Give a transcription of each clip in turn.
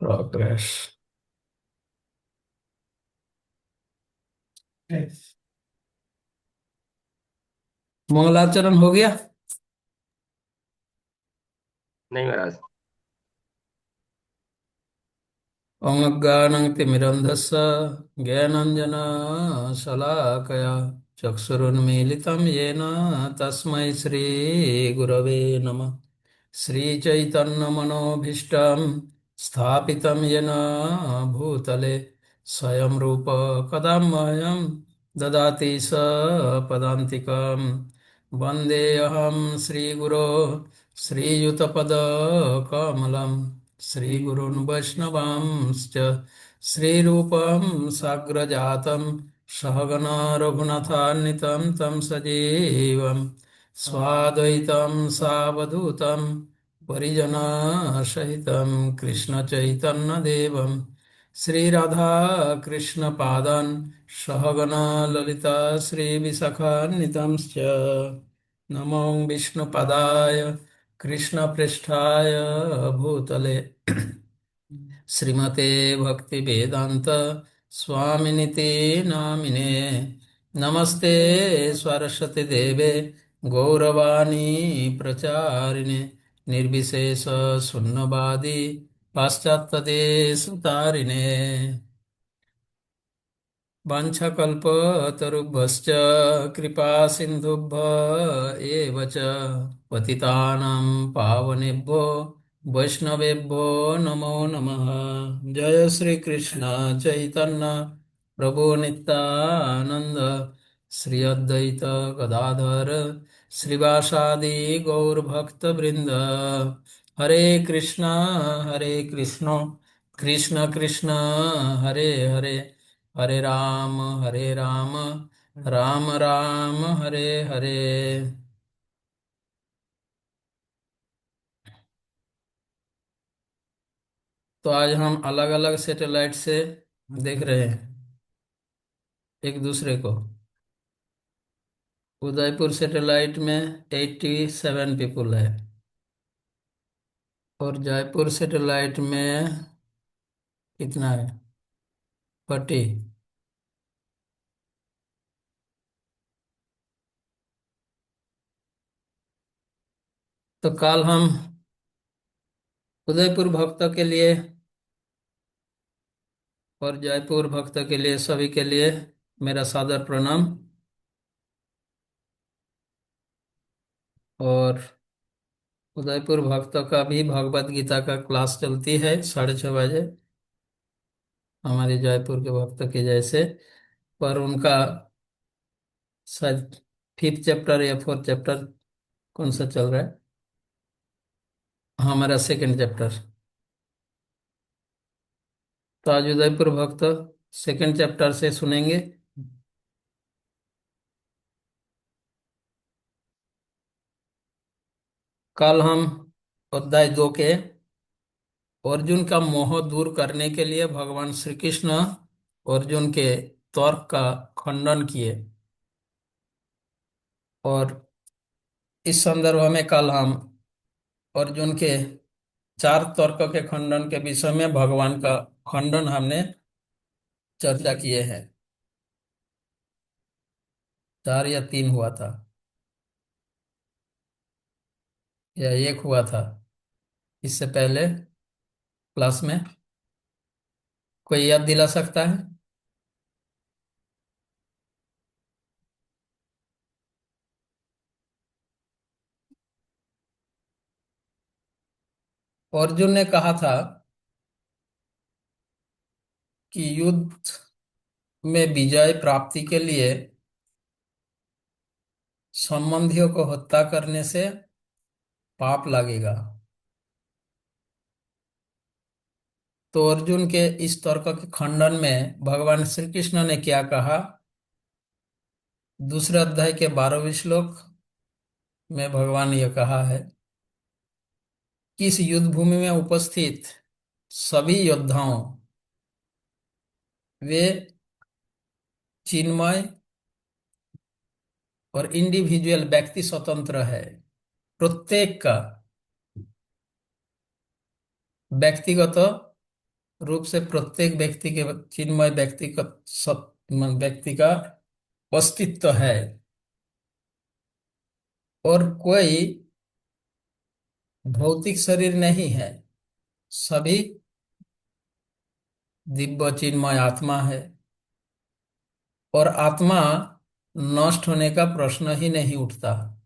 Progress. मंगलाचरण हो गया। नहीं महाराज। ओम ज्ञानतिमिरन्धस्य ज्ञानाञ्जनशलाकया चक्षुरुन्मीलितं येन तस्मै श्रीगुरवे नमः। श्रीचैतन्यमनोभीष्टं स्थापितं येन भूतले स्वयं रूप कदा मह्यं ददाति स पदान्तिकं। वन्देऽहं श्रीगुरो श्रीयुतपदकमलं श्रीगुरून् वैष्णवांश्च श्रीरूपं साग्रजातं सहगणा रघुनाथान्वितं तं सजीवं स्वाद्वैतं सावधूतं परिजनसहितं कृष्णचैतन्यदेवं श्रीराधाकृष्णपादान् सहगणा ललिता श्रीविशाखान्वितंश्च नमो विष्णुपदाय कृष्णपृष्ठाय भूतले श्रीमते भक्ति वेदांत स्वामिनिति नामिने नमस्ते सरस्वती देवे गौरवाणी प्रचारिणे निर्विशेष शून्यवादी पाश्चात्य देश तारिणे वाञ्छाकल्पतरुभ्यश्च कृपा सिन्धुभ्य एव च पतितानां पावनेभ्यो वैष्णवेभ्यो नमो नमः। जय श्री कृष्ण चैतन्य प्रभु नित्यानंद श्री अद्वैत गदाधर श्रीवासादि गौरभक्त वृंद। हरे कृष्णा कृष्ण कृष्ण हरे हरे, हरे राम राम राम हरे हरे। तो आज हम अलग अलग सैटेलाइट से देख रहे हैं एक दूसरे को। उदयपुर सैटेलाइट में 87 पीपुल है और जयपुर सैटेलाइट में कितना है? 40। तो कल हम उदयपुर भक्त के लिए और जयपुर भक्त के लिए सभी के लिए मेरा सादर प्रणाम। और उदयपुर भक्त का भी भगवत गीता का क्लास चलती है 6:30 बजे, हमारे जयपुर के भक्त के जैसे। पर उनका शायद 5th चैप्टर या 4th चैप्टर कौन सा चल रहा है? हमारा 2nd चैप्टर। तो आज उदयपुर भक्त 2nd चैप्टर से सुनेंगे। कल हम अध्याय 2 के अर्जुन का मोह दूर करने के लिए भगवान श्री कृष्ण अर्जुन के तर्क का खंडन किए। और इस संदर्भ में कल हम अर्जुन के 4 तर्क के खंडन के विषय में भगवान का खंडन हमने चर्चा किए हैं। 4 या 3 हुआ था या 1 हुआ था इससे पहले क्लास में? कोई याद दिला सकता है? अर्जुन ने कहा था कि युद्ध में विजय प्राप्ति के लिए संबंधियों को हत्या करने से पाप लगेगा। तो अर्जुन के इस तर्क के खंडन में भगवान श्री कृष्ण ने क्या कहा? दूसरे अध्याय के 12वें श्लोक में भगवान ये कहा है कि इस युद्ध भूमि में उपस्थित सभी योद्धाओं, वे चिन्मय और इंडिविजुअल व्यक्ति स्वतंत्र है। प्रत्येक का व्यक्तिगत रूप से प्रत्येक व्यक्ति के चिन्मय व्यक्ति का अस्तित्व है, और कोई भौतिक शरीर नहीं है। सभी दिव्य चिन्मय आत्मा है, और आत्मा नष्ट होने का प्रश्न ही नहीं उठता।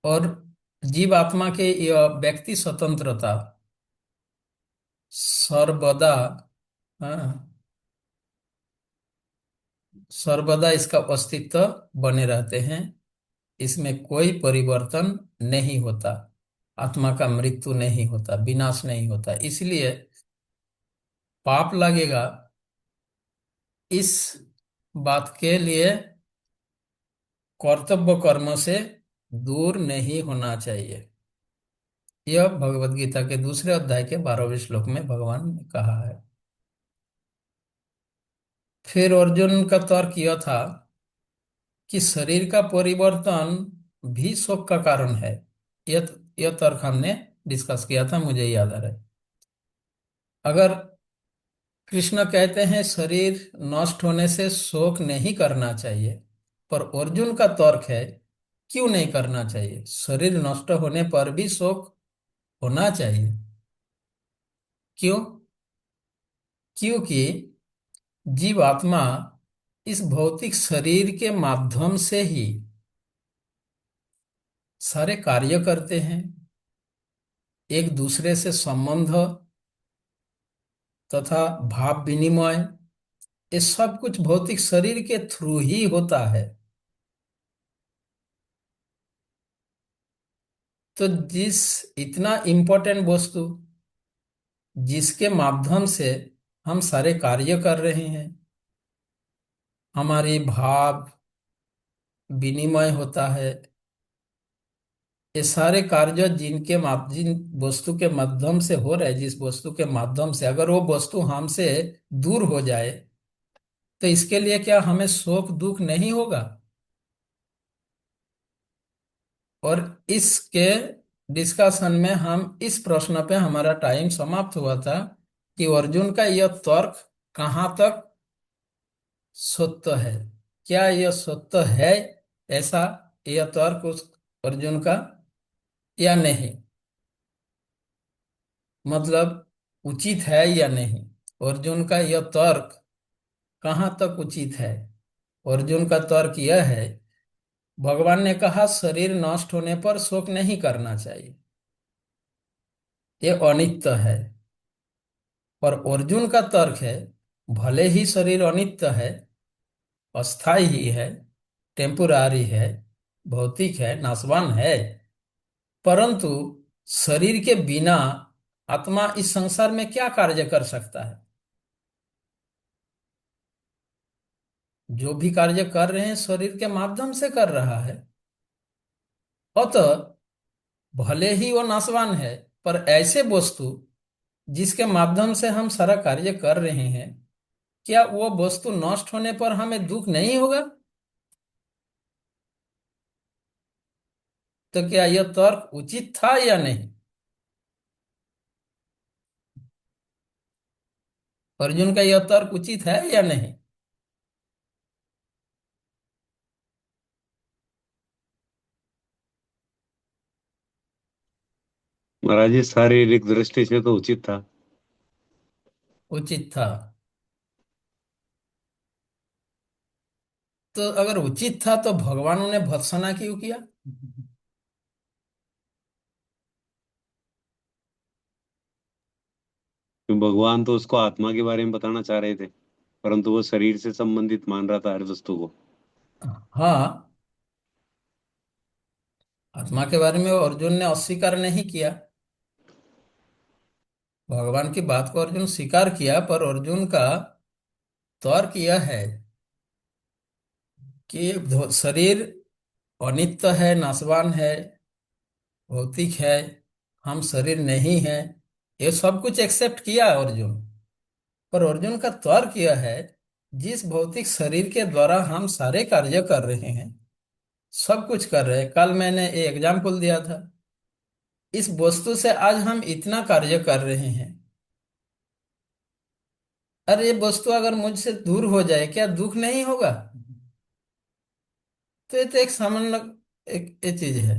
और जीव आत्मा के यह व्यक्ति स्वतंत्रता सर्वदा, हाँ, सर्वदा इसका अस्तित्व बने रहते हैं। इसमें कोई परिवर्तन नहीं होता। आत्मा का मृत्यु नहीं होता, विनाश नहीं होता। इसलिए पाप लगेगा, इस बात के लिए कर्तव्य कर्म से दूर नहीं होना चाहिए। यह भगवत गीता के दूसरे अध्याय के 12वें श्लोक में भगवान ने कहा है। फिर अर्जुन का तर्क यह था कि शरीर का परिवर्तन भी शोक का कारण है। यह यह तर्क हमने डिस्कस किया था, मुझे याद आ रहा है। अगर कृष्ण कहते हैं शरीर नष्ट होने से शोक नहीं करना चाहिए, पर अर्जुन का तर्क है क्यों नहीं करना चाहिए, शरीर नष्ट होने पर भी शोक होना चाहिए। क्यों? क्योंकि जीवात्मा इस भौतिक शरीर के माध्यम से ही सारे कार्य करते हैं। एक दूसरे से संबंध तथा भाव विनिमय, ये सब कुछ भौतिक शरीर के थ्रू ही होता है। तो जिस इतना इम्पोर्टेंट वस्तु जिसके माध्यम से हम सारे कार्य कर रहे हैं, हमारी भाव विनिमय होता है, ये सारे कार्य जिन वस्तु के माध्यम से हो रहे हैं, जिस वस्तु के माध्यम से अगर वो वस्तु हमसे दूर हो जाए, तो इसके लिए क्या हमें शोक दुख नहीं होगा? और इसके डिस्कशन में हम इस प्रश्न पे हमारा टाइम समाप्त हुआ था कि अर्जुन का यह तर्क कहाँ तक सत्य है। क्या यह सत्य है, ऐसा यह तर्क उस अर्जुन का, या नहीं? मतलब उचित है या नहीं? अर्जुन का यह तर्क कहाँ तक उचित है? अर्जुन का तर्क यह है, भगवान ने कहा शरीर नष्ट होने पर शोक नहीं करना चाहिए, ये अनित्य है। पर अर्जुन का तर्क है, भले ही शरीर अनित्य है, अस्थाई ही है, टेम्पुरारी है, भौतिक है, नाशवान है, परंतु शरीर के बिना आत्मा इस संसार में क्या कार्य कर सकता है? जो भी कार्य कर रहे हैं शरीर के माध्यम से कर रहा है। अतः भले ही वो नाशवान है, पर ऐसे वस्तु जिसके माध्यम से हम सारा कार्य कर रहे हैं, क्या वो वस्तु नष्ट होने पर हमें दुख नहीं होगा? तो क्या यह तर्क उचित था या नहीं? अर्जुन का यह तर्क उचित है या नहीं? महाराज जी, शारीरिक दृष्टि से तो उचित था। उचित था। तो अगर उचित था तो भगवानों ने भत्सना क्यों किया? क्योंकि भगवान तो उसको आत्मा के बारे में बताना चाह रहे थे, परंतु वो शरीर से संबंधित मान रहा था हर वस्तु को। हाँ, आत्मा के बारे में अर्जुन ने अस्वीकार नहीं किया। भगवान की बात को अर्जुन स्वीकार किया, पर अर्जुन का तर्क यह है कि शरीर अनित्य है, नाशवान है, भौतिक है, हम शरीर नहीं है। ये सब कुछ एक्सेप्ट किया अर्जुन, पर अर्जुन का तर्क यह है, जिस भौतिक शरीर के द्वारा हम सारे कार्य कर रहे हैं, सब कुछ कर रहे हैं, कल मैंने एक एग्जाम्पल दिया था, इस वस्तु से आज हम इतना कार्य कर रहे हैं, अरे ये वस्तु अगर मुझसे दूर हो जाए क्या दुख नहीं होगा? तो ये तो एक सामान्य एक ये चीज है।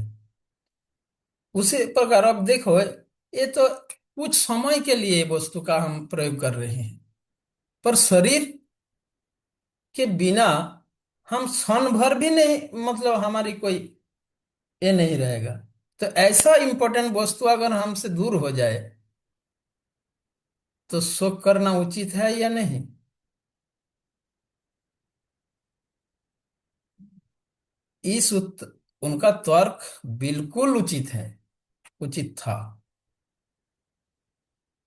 उसी प्रकार अब देखो, ये तो कुछ समय के लिए वस्तु का हम प्रयोग कर रहे हैं, पर शरीर के बिना हम क्षण भर भी नहीं, मतलब हमारी कोई ये नहीं रहेगा। तो ऐसा इंपॉर्टेंट वस्तु अगर हमसे दूर हो जाए तो शोक करना उचित है या नहीं? उनका तर्क बिल्कुल उचित है, उचित था।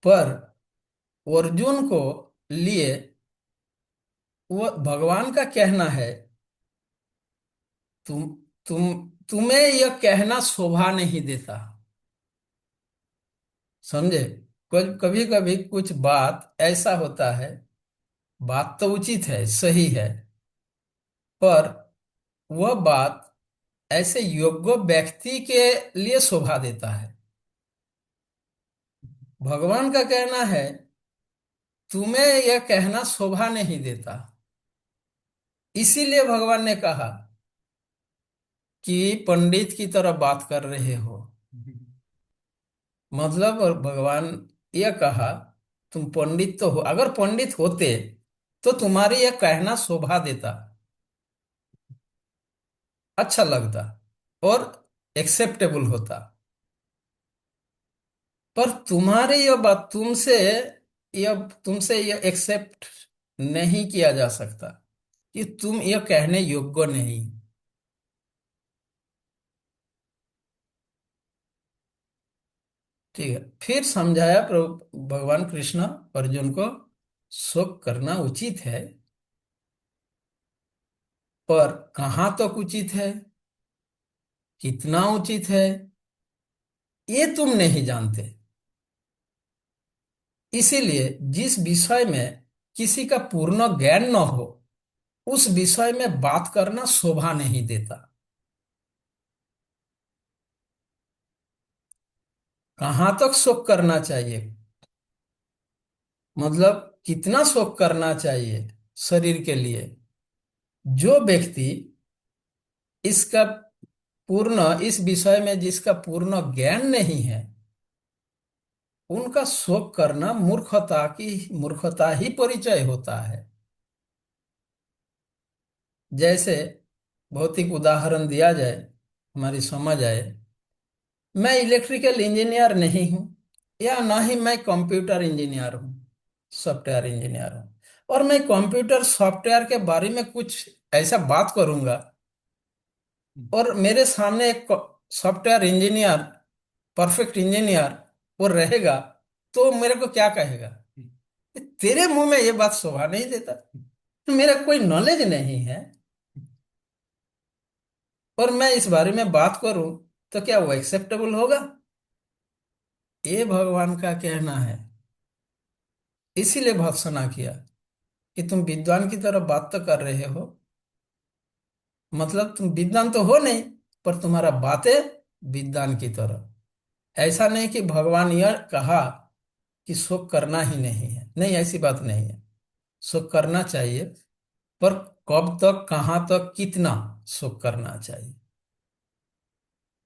पर अर्जुन को लिए वो भगवान का कहना है, तुम तुम्हें यह कहना शोभा नहीं देता। समझे? कभी कभी कुछ बात ऐसा होता है, बात तो उचित है, सही है, पर वह बात ऐसे योग्य व्यक्ति के लिए शोभा देता है। भगवान का कहना है तुम्हें यह कहना शोभा नहीं देता, इसीलिए भगवान ने कहा कि पंडित की तरह बात कर रहे हो। मतलब और भगवान यह कहा, तुम पंडित तो हो, अगर पंडित होते तो तुम्हारे यह कहना शोभा देता, अच्छा लगता और एक्सेप्टेबल होता। पर तुम्हारे यह बात तुमसे यह एक्सेप्ट नहीं किया जा सकता कि तुम यह कहने योग्य नहीं। ठीक है, फिर समझाया प्रभु भगवान कृष्ण अर्जुन को, शोक करना उचित है, पर कहाँ तक उचित है, कितना उचित है, ये तुम नहीं जानते। इसीलिए जिस विषय में किसी का पूर्ण ज्ञान न हो उस विषय में बात करना शोभा नहीं देता। कहाँ तक शोक करना चाहिए, मतलब कितना शोक करना चाहिए शरीर के लिए? जो व्यक्ति इसका इस विषय में जिसका पूर्ण ज्ञान नहीं है, उनका शोक करना मूर्खता ही परिचय होता है। जैसे भौतिक उदाहरण दिया जाए, हमारी समझ आए। मैं इलेक्ट्रिकल इंजीनियर नहीं हूं, या ना ही मैं कंप्यूटर इंजीनियर हूं, सॉफ्टवेयर इंजीनियर हूं, और मैं कंप्यूटर सॉफ्टवेयर के बारे में कुछ ऐसा बात करूंगा और मेरे सामने एक सॉफ्टवेयर इंजीनियर, परफेक्ट इंजीनियर वो रहेगा, तो मेरे को क्या कहेगा? तेरे मुंह में ये बात शोभा नहीं देता, मेरा कोई नॉलेज नहीं है, और मैं इस बारे में बात करूं तो क्या वो एक्सेप्टेबल होगा? ये भगवान का कहना है। इसीलिए भर्त्सना किया कि तुम विद्वान की तरह बात तो कर रहे हो, मतलब तुम विद्वान तो हो नहीं, पर तुम्हारा बातें विद्वान की तरह। ऐसा नहीं कि भगवान यह कहा कि शोक करना ही नहीं है, नहीं, ऐसी बात नहीं है। शोक करना चाहिए, पर कब तक, कहाँ तक, कितना शोक करना चाहिए,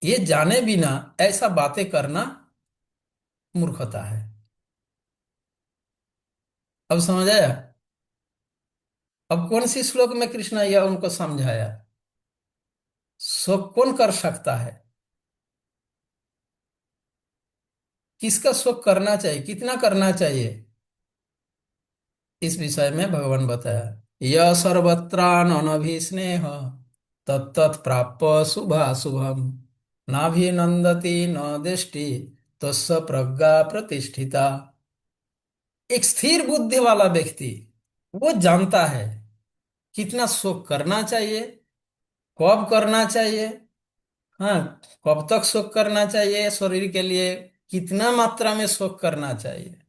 ये जाने बिना ऐसा बातें करना मूर्खता है। अब समझ आया? अब कौन सी श्लोक में कृष्ण यह उनको समझाया? शोक कौन कर सकता है, किसका शोक करना चाहिए, कितना करना चाहिए, इस विषय में भगवान बताया। यह सर्वत्रानभिस्नेह तत्तत् प्राप्य शुभाशुभम नाभिनंदति न दृष्टि तस्य प्रज्ञा प्रतिष्ठिता। एक स्थिर बुद्धि वाला व्यक्ति वो जानता है कितना शोक करना चाहिए, कब करना चाहिए, हाँ, कब तक शोक करना चाहिए, शरीर के लिए कितना मात्रा में शोक करना चाहिए,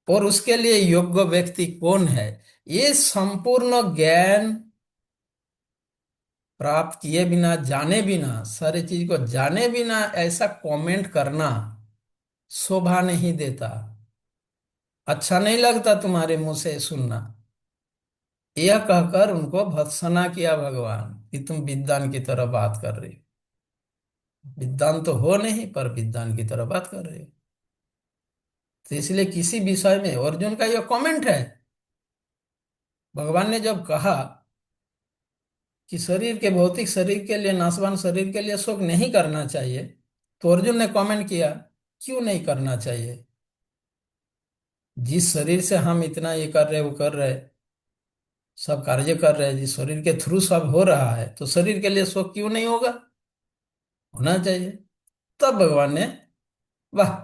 और उसके लिए योग्य व्यक्ति कौन है। ये संपूर्ण ज्ञान प्राप्त किए बिना, जाने बिना, सारी चीज को जाने बिना ऐसा कमेंट करना शोभा नहीं देता। अच्छा नहीं लगता तुम्हारे मुंह से सुनना। यह कहकर उनको भर्त्सना किया भगवान कि तुम विद्वान की तरह बात कर रहे हो। विद्वान तो हो नहीं, पर विद्वान की तरह बात कर रहे हो। तो इसलिए किसी विषय में, अर्जुन का यह कमेंट है, भगवान ने जब कहा कि शरीर के, भौतिक शरीर के लिए, नाशवान शरीर के लिए शोक नहीं करना चाहिए, तो अर्जुन ने कमेंट किया, क्यों नहीं करना चाहिए? जिस शरीर से हम इतना ये कर रहे, वो कर रहे, सब कार्य कर रहे हैं, जिस शरीर के थ्रू सब हो रहा है, तो शरीर के लिए शोक क्यों नहीं होगा? होना चाहिए। तब भगवान ने, वाह,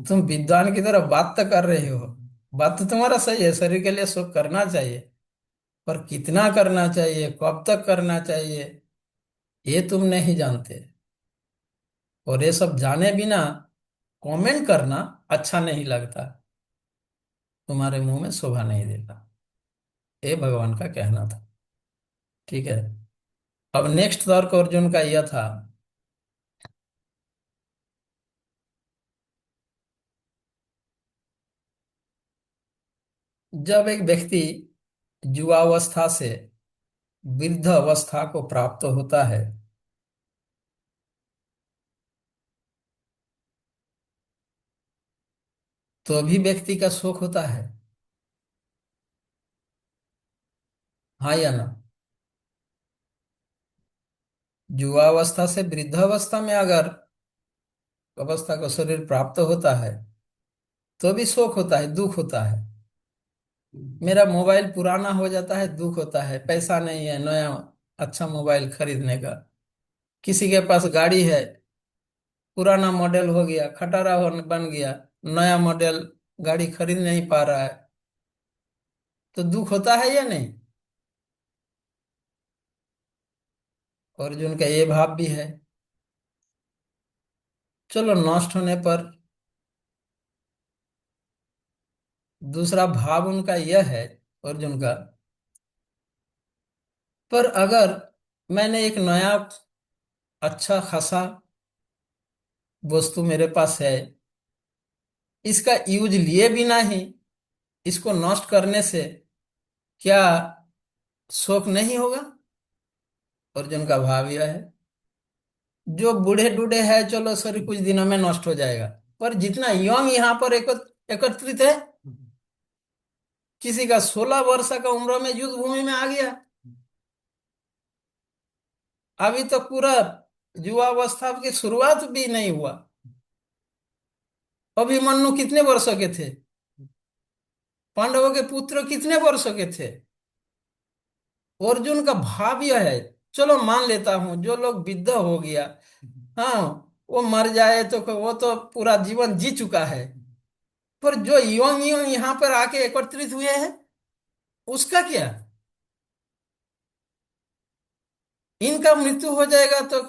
तुम विद्वान की तरह बात तो कर रहे हो। बात तो तुम्हारा सही है, शरीर के लिए शोक करना चाहिए, पर कितना करना चाहिए, कब तक करना चाहिए, ये तुम नहीं जानते। और ये सब जाने बिना कमेंट करना अच्छा नहीं लगता, तुम्हारे मुंह में शोभा नहीं देता। ये भगवान का कहना था। ठीक है। अब नेक्स्ट तर्क अर्जुन का यह था, जब एक व्यक्ति युवावस्था से वृद्ध अवस्था को प्राप्त होता है, तो भी व्यक्ति का शोक होता है, हाँ या ना? युवावस्था से वृद्धावस्था में अगर अवस्था का शरीर प्राप्त होता है, तो भी शोक होता है, दुख होता है। मेरा मोबाइल पुराना हो जाता है, दुख होता है, पैसा नहीं है नया अच्छा मोबाइल खरीदने का। किसी के पास गाड़ी है, पुराना मॉडल हो गया, खटारा बन गया, नया मॉडल गाड़ी खरीद नहीं पा रहा है, तो दुख होता है या नहीं? अर्जुन का ये भाव भी है। चलो, नष्ट होने पर दूसरा भाव उनका यह है, अर्जुन का, पर अगर मैंने एक नया अच्छा खासा वस्तु मेरे पास है, इसका यूज लिए बिना ही इसको नष्ट करने से क्या शोक नहीं होगा? अर्जुन का भाव यह है, जो बूढ़े डूढ़े है, चलो शरीर कुछ दिनों में नष्ट हो जाएगा, पर जितना यंग यहाँ पर एकत्रित है, किसी का 16 वर्ष का उम्र में युद्ध भूमि में आ गया, अभी तो पूरा युवावस्था की शुरुआत भी नहीं हुआ। अभिमन्यु कितने वर्षों के थे? पांडवों के पुत्र कितने वर्षों के थे? अर्जुन का भाव यह है, चलो मान लेता हूं जो लोग वृद्ध हो गया, हाँ, वो मर जाए तो वो तो पूरा जीवन जी चुका है, पर जो यंग यंग यहाँ पर आके एकत्रित हुए हैं, उसका क्या? इनका मृत्यु हो जाएगा तो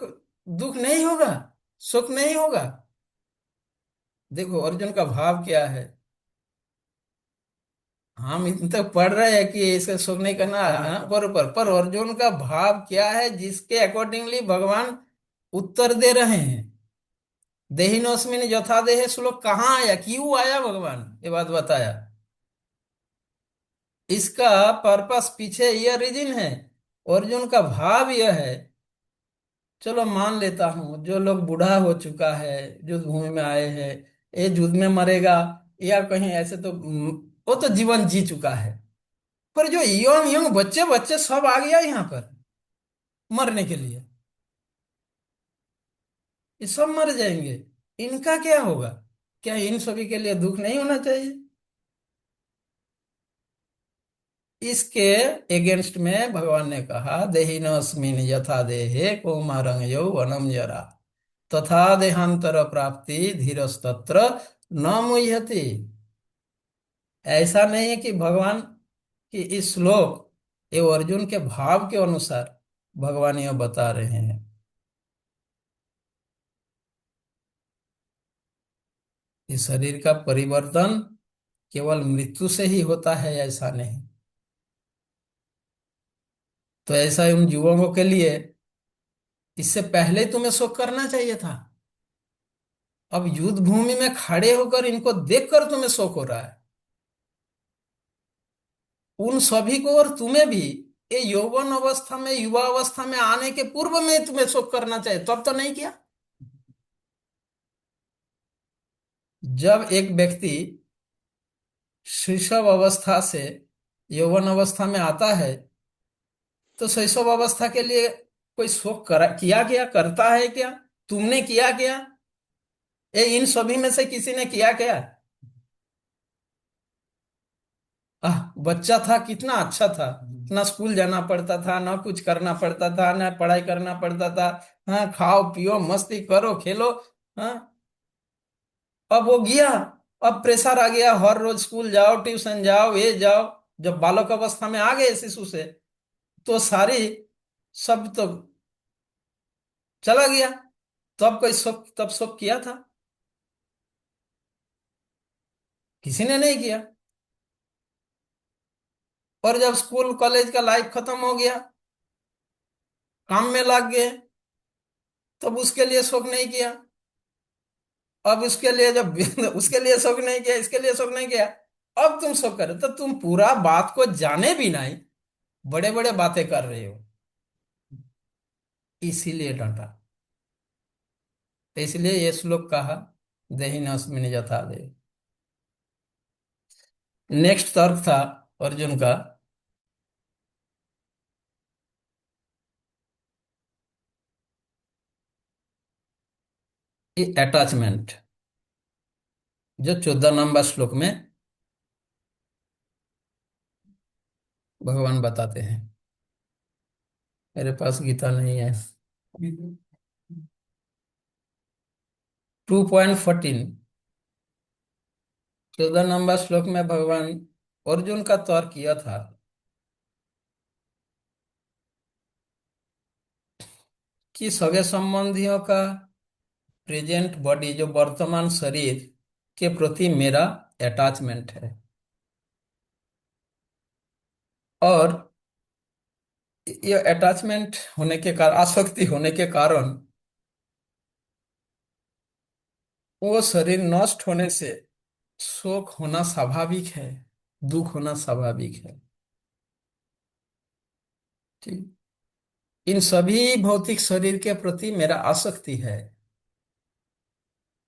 दुख नहीं होगा, सुख नहीं होगा? देखो अर्जुन का भाव क्या है। हम इन तक पढ़ रहे हैं कि इसका शोक नहीं करना, हाँ, पर अर्जुन का भाव क्या है, जिसके अकॉर्डिंगली भगवान उत्तर दे रहे हैं। देहिनोस्मिन यथा देह श्लोक कहाँ आया, क्यों आया, भगवान ये बात बताया। इसका पर्पस पीछे यह रीजन है। अर्जुन का भाव यह है, चलो मान लेता हूं जो लोग बूढ़ा हो चुका है, युद्ध भूमि में आए हैं, ये युद्ध में मरेगा या कहीं ऐसे, तो वो तो जीवन जी चुका है, पर जो यंग यंग बच्चे बच्चे सब आ गया यहाँ पर मरने के लिए, ये सब मर जाएंगे, इनका क्या होगा? क्या इन सभी के लिए दुख नहीं होना चाहिए? इसके अगेंस्ट में भगवान ने कहा, देहिनोस्मिन यथा देहे कौमारं यौवनम जरा तथा देहांतर प्राप्ति धीरस्तत्र न मुह्यति। ऐसा नहीं है कि भगवान की इस श्लोक ये अर्जुन के भाव के अनुसार भगवान यह बता रहे हैं। इस शरीर का परिवर्तन केवल मृत्यु से ही होता है, ऐसा नहीं। तो ऐसा उन युवकों के लिए इससे पहले ही तुम्हें शोक करना चाहिए था। अब युद्ध भूमि में खड़े होकर इनको देखकर तुम्हें शोक हो रहा है। उन सभी को और तुम्हें भी, ये यौवन अवस्था में, युवा अवस्था में आने के पूर्व में तुम्हें शोक करना चाहिए, तब तो नहीं किया। जब एक व्यक्ति शैशव अवस्था से यौवन अवस्था में आता है, तो शैशव अवस्था के लिए कोई शोक करा किया गया, करता है क्या? तुमने किया क्या? ये इन सभी में से किसी ने किया क्या? बच्चा था, कितना अच्छा था, ना स्कूल जाना पड़ता था, ना कुछ करना पड़ता था, ना पढ़ाई करना पड़ता था। हाँ, खाओ पियो मस्ती करो खेलो। हाँ, अब वो गया, अब प्रेशर आ गया, हर रोज स्कूल जाओ, ट्यूशन जाओ, ये जाओ। जब बालक अवस्था में आ गए शिशु से, तो सारी सब तो चला गया। तब कोई शोक, तब शोक किया था? किसी ने नहीं किया। और जब स्कूल कॉलेज का लाइफ खत्म हो गया, काम में लग गए, तब उसके लिए शोक नहीं किया। अब उसके लिए जब उसके लिए शोक नहीं किया, इसके लिए शोक नहीं किया, अब तुम शोक करे, तो तुम पूरा बात को जाने भी नहीं, बड़े बड़े बातें कर रहे हो, इसीलिए डांटा। तो इसलिए ये श्लोक कहा, देहि नस्मिन् यथा देव। नेक्स्ट तर्क था अर्जुन का, ये अटैचमेंट, जो 14 नंबर श्लोक में भगवान बताते हैं। मेरे पास गीता नहीं है। 2.14, 14 नंबर श्लोक में भगवान अर्जुन का तर्क किया था कि सगे संबंधियों का प्रेजेंट बॉडी, जो वर्तमान शरीर के प्रति मेरा अटैचमेंट है, और ये अटैचमेंट होने के कारण, आसक्ति होने के कारण, वो शरीर नष्ट होने से शोक होना स्वाभाविक है, दुख होना स्वाभाविक है। ठीक। इन सभी भौतिक शरीर के प्रति मेरा आसक्ति है,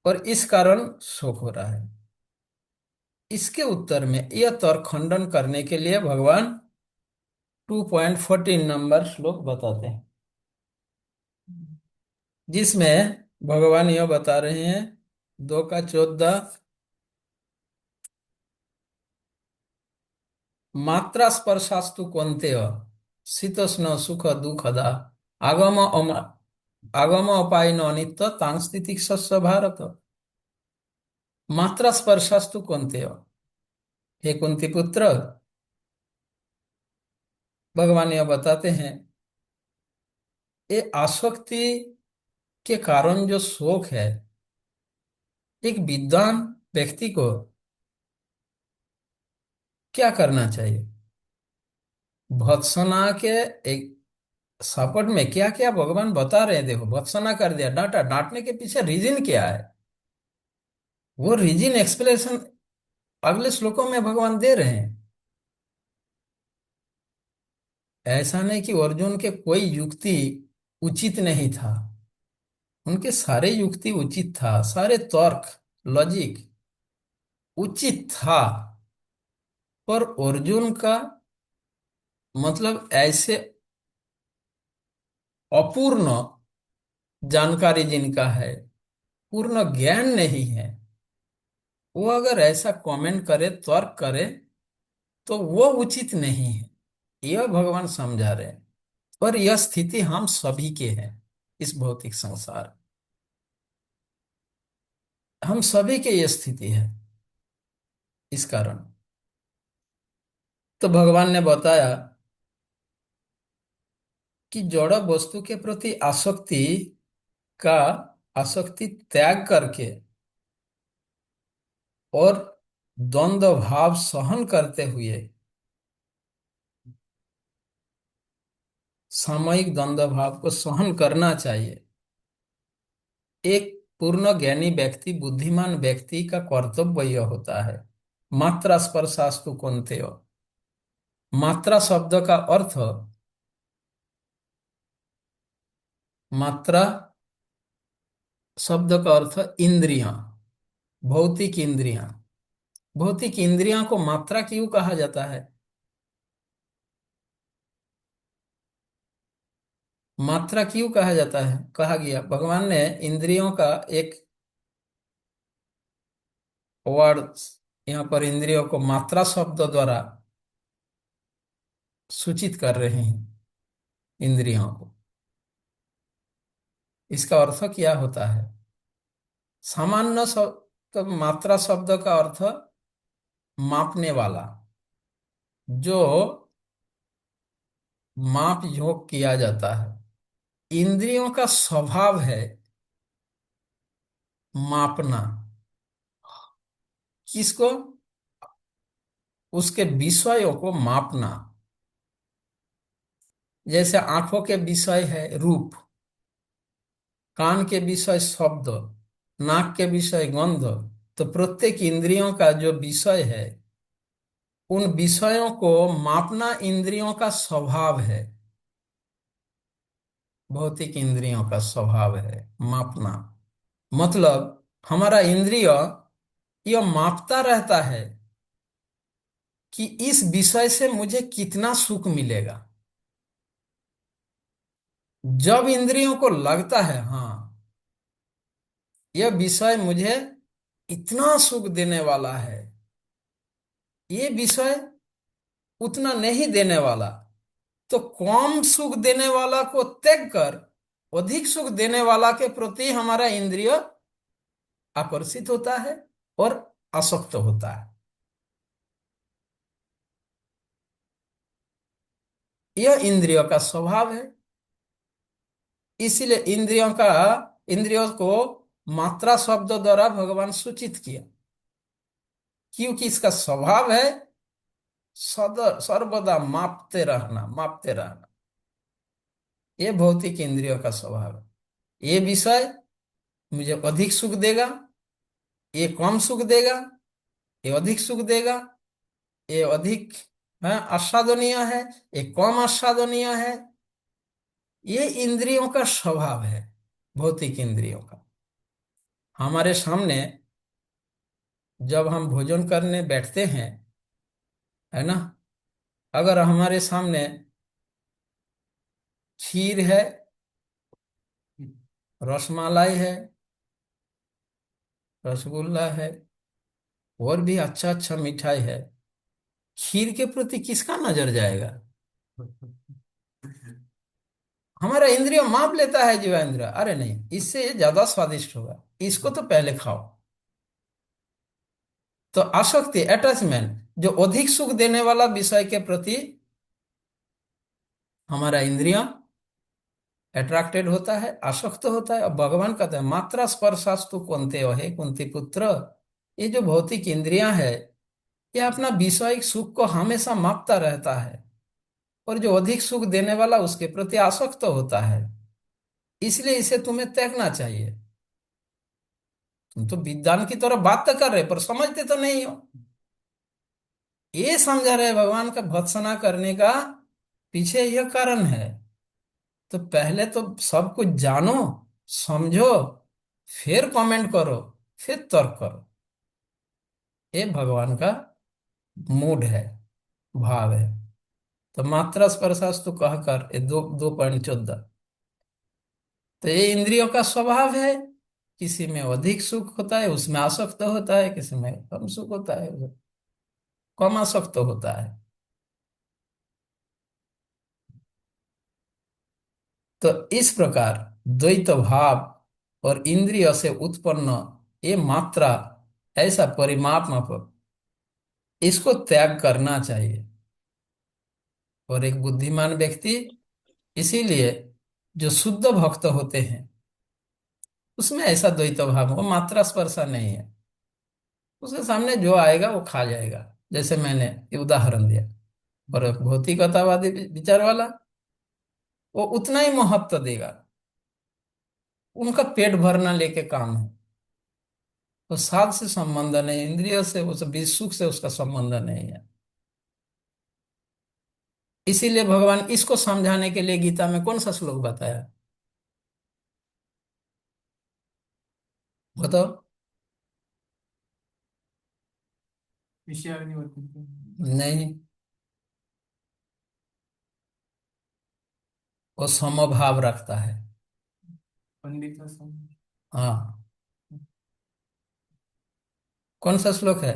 और इस कारण शोक हो रहा है। इसके उत्तर में यह तर्क खंडन करने के लिए भगवान 2.14 नंबर श्लोक बताते हैं, जिसमें भगवान यह बता रहे हैं, 2 का 14, मात्रा स्पर्शास्तु कौन्तेय शीतोष्ण सुख दुखदा आगम आगम अपायन अनित्य तांस्थितिक शस्य भारत। मात्रा स्पर्शास्तु कौन्तेय, हे कुंती पुत्र, भगवान यह बताते हैं, ये आसक्ति के कारण जो शोक है, एक विद्वान व्यक्ति को क्या करना चाहिए? भत्सना के एक सपोर्ट में क्या क्या भगवान बता रहे हैं, देखो, भत्सना कर दिया, डांटा, डांटने के पीछे रीजन क्या है, वो रीजन एक्सप्लेनेशन अगले श्लोकों में भगवान दे रहे हैं। ऐसा नहीं कि अर्जुन के कोई युक्ति उचित नहीं था, उनके सारे युक्ति उचित था, सारे तर्क, लॉजिक उचित था, पर अर्जुन का मतलब ऐसे अपूर्ण जानकारी जिनका है, पूर्ण ज्ञान नहीं है, वो अगर ऐसा कमेंट करे, तर्क करे, तो वो उचित नहीं है, यह भगवान समझा रहे हैं। और यह स्थिति हम सभी के हैं, इस भौतिक संसार, हम सभी के यह स्थिति है। इस कारण तो भगवान ने बताया कि जड़ वस्तु के प्रति आसक्ति का, आसक्ति त्याग करके और द्वंद्व भाव सहन करते हुए, सामयिक द्वंद्व भाव को सहन करना चाहिए। एक पूर्ण ज्ञानी व्यक्ति, बुद्धिमान व्यक्ति का कर्तव्य यह होता है। मात्रा स्पर्शास्तु कौन्तेय, मात्रा शब्द का अर्थ, मात्रा शब्द का अर्थ इंद्रियां, भौतिक इंद्रियां। भौतिक इंद्रियां को मात्रा क्यों कहा जाता है? मात्रा क्यों कहा जाता है, कहा गया? भगवान ने इंद्रियों का एक वर्ड, यहाँ पर इंद्रियों को मात्रा शब्द द्वारा सूचित कर रहे हैं, इंद्रियों को। इसका अर्थ क्या होता है? सामान्य शब्द, मात्रा शब्द का अर्थ मापने वाला, जो माप जोक किया जाता है। इंद्रियों का स्वभाव है मापना। किसको? उसके विषयों को मापना। जैसे आंखों के विषय है रूप, कान के विषय शब्द, नाक के विषय गंध। तो प्रत्येक इंद्रियों का जो विषय है, उन विषयों को मापना इंद्रियों का स्वभाव है। भौतिक इंद्रियों का स्वभाव है मापना। मतलब हमारा इंद्रिय यह मापता रहता है कि इस विषय से मुझे कितना सुख मिलेगा। जब इंद्रियों को लगता है हाँ, यह विषय मुझे इतना सुख देने वाला है, ये विषय उतना नहीं देने वाला, तो कम सुख देने वाला को त्याग कर अधिक सुख देने वाला के प्रति हमारा इंद्रिय आकर्षित होता है और आसक्त होता है। यह इंद्रियों का स्वभाव है। इसीलिए इंद्रियों को मात्रा शब्द द्वारा भगवान सूचित किया, क्योंकि इसका स्वभाव है सर्वदा मापते रहना, मापते रहना। ये भौतिक इंद्रियों का स्वभाव है। ये विषय मुझे अधिक सुख देगा, ये कम सुख देगा, ये अधिक सुख देगा, ये अधिक आस्वादनीय है, ये कम आस्वादनीय है। ये इंद्रियों का स्वभाव है, भौतिक इंद्रियों का। हमारे सामने जब हम भोजन करने बैठते हैं, है ना, अगर हमारे सामने खीर है, रसमलाई है, रसगुल्ला है, और भी अच्छा अच्छा मिठाई है, खीर के प्रति किसका नजर जाएगा? हमारा इंद्रिय माप लेता है, जीवेंद्र, अरे नहीं, इससे ज्यादा स्वादिष्ट होगा, इसको तो पहले खाओ। तो आसक्ति, अटैचमेंट, जो अधिक सुख देने वाला विषय के प्रति हमारा इंद्रिय अट्रैक्टेड होता है, आसक्त होता है। और भगवान कहते हैं मात्रा स्पर्शास्तु कौन्तेय, हे कुंती पुत्र, ये जो भौतिक इंद्रियां है, ये अपना विषयिक सुख को हमेशा मापता रहता है, और जो अधिक सुख देने वाला उसके प्रति आसक्त होता है। इसलिए इसे तुम्हें त्यागना चाहिए। तुम तो विद्वान की तरह बात तो कर रहे पर समझते तो नहीं हो। ये समझा रहे भगवान का भत्सना करने का पीछे यह कारण है। तो पहले तो सब कुछ जानो, समझो, फिर कमेंट करो, फिर तर्क करो। ये भगवान का मूड है, भाव है। तो मात्रा स्पर्शास्तु कहकर ये 2.14। तो ये इंद्रियों का स्वभाव है। किसी में अधिक सुख होता है, उसमें आसक्त होता है, किसी में कम सुख होता है, कम आसक्त होता है। तो इस प्रकार द्वैत भाव और इंद्रिय से उत्पन्न ये मात्रा, ऐसा परिमाप इसको त्याग करना चाहिए। और एक बुद्धिमान व्यक्ति, इसीलिए जो शुद्ध भक्त होते हैं उसमें ऐसा द्वैत भाव, वो मात्रा स्पर्शा नहीं है। उसके सामने जो आएगा वो खा जाएगा, जैसे मैंने ये उदाहरण दिया। और भौतिकतावादी विचार वाला, वो उतना ही महत्व देगा, उनका पेट भरना लेके काम है। तो साध से संबंध नहीं, इंद्रिय से, उस सुख से उसका संबंध नहीं है। इसीलिए भगवान इसको समझाने के लिए गीता में कौन सा श्लोक बताया, बताओ। नहीं, वो समभाव रखता है। पंडित हाँ, कौन सा श्लोक है?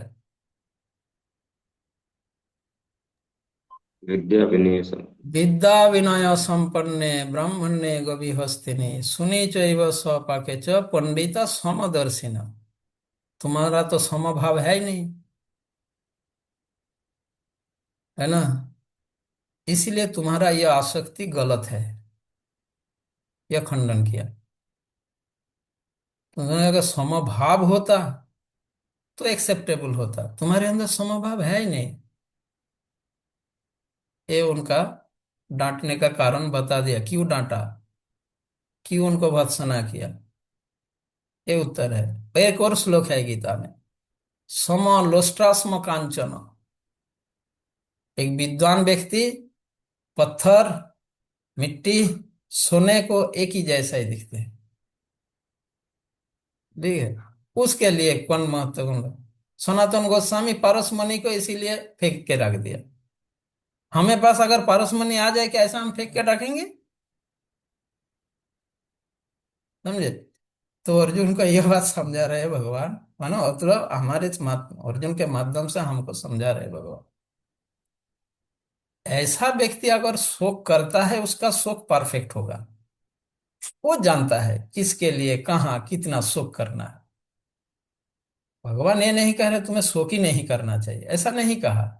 विद्या विनय सम। विद्या विनय संपन्ने ब्राह्मणे गविहस्तिनि सुनी चैव स्वपाके च पंडिता समदर्शिन। तुम्हारा तो समभाव है ही नहीं, है ना। इसलिए तुम्हारा यह आसक्ति गलत है, यह खंडन किया। तुम्हारे अगर समभाव होता तो एक्सेप्टेबल होता, तुम्हारे अंदर समभाव है ही नहीं। ये उनका डांटने का कारण बता दिया, क्यों डांटा, क्यों उनको भर्त्सना किया। ये उत्तर है। एक और श्लोक है गीता में, सम लोष्टास्म कांचन। एक विद्वान व्यक्ति पत्थर, मिट्टी, सोने को एक ही जैसा ही दिखते हैं, ठीक है। उसके लिए कौन महत्वपूर्ण है? सनातन गोस्वामी पारसमणि को इसीलिए फेंक के रख दिया। हमें पास अगर पारसमणि आ जाए, क्या ऐसा हम फेंक के रखेंगे? समझे? तो अर्जुन को यह बात समझा रहे हैं भगवान, मानो मतलब हमारे अर्जुन के माध्यम से हमको समझा रहे हैं भगवान। ऐसा व्यक्ति अगर शोक करता है, उसका शोक परफेक्ट होगा। वो जानता है किसके लिए कहाँ कितना शोक करना है। भगवान ये नहीं कह रहे तुम्हें शोक ही नहीं करना चाहिए, ऐसा नहीं कहा।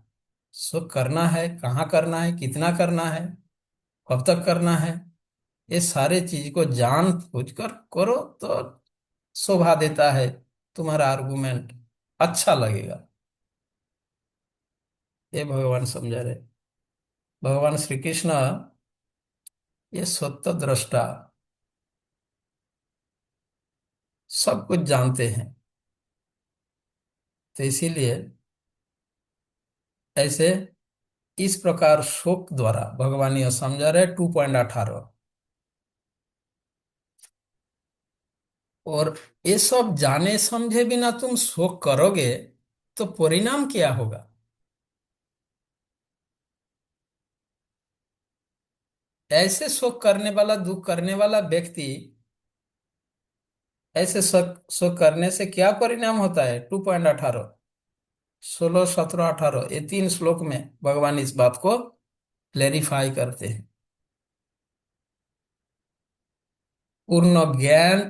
शोक करना है, कहाँ करना है, कितना करना है, कब तक करना है, ये सारे चीज को जान बूझ कर करो तो शोभा देता है, तुम्हारा आर्गुमेंट अच्छा लगेगा। ये भगवान समझा रहे। भगवान श्री कृष्ण ये स्वतः दृष्टा, सब कुछ जानते हैं। तो इसीलिए ऐसे इस प्रकार शोक द्वारा भगवान यह समझा रहे 2.18। और ये सब जाने समझे बिना तुम शोक करोगे तो परिणाम क्या होगा? ऐसे शोक करने वाला, दुख करने वाला व्यक्ति, ऐसे शोक करने से क्या परिणाम होता है? 2.18, 16, 17, 18, ये तीन श्लोक में भगवान इस बात को क्लेरिफाई करते हैं। पूर्ण ज्ञान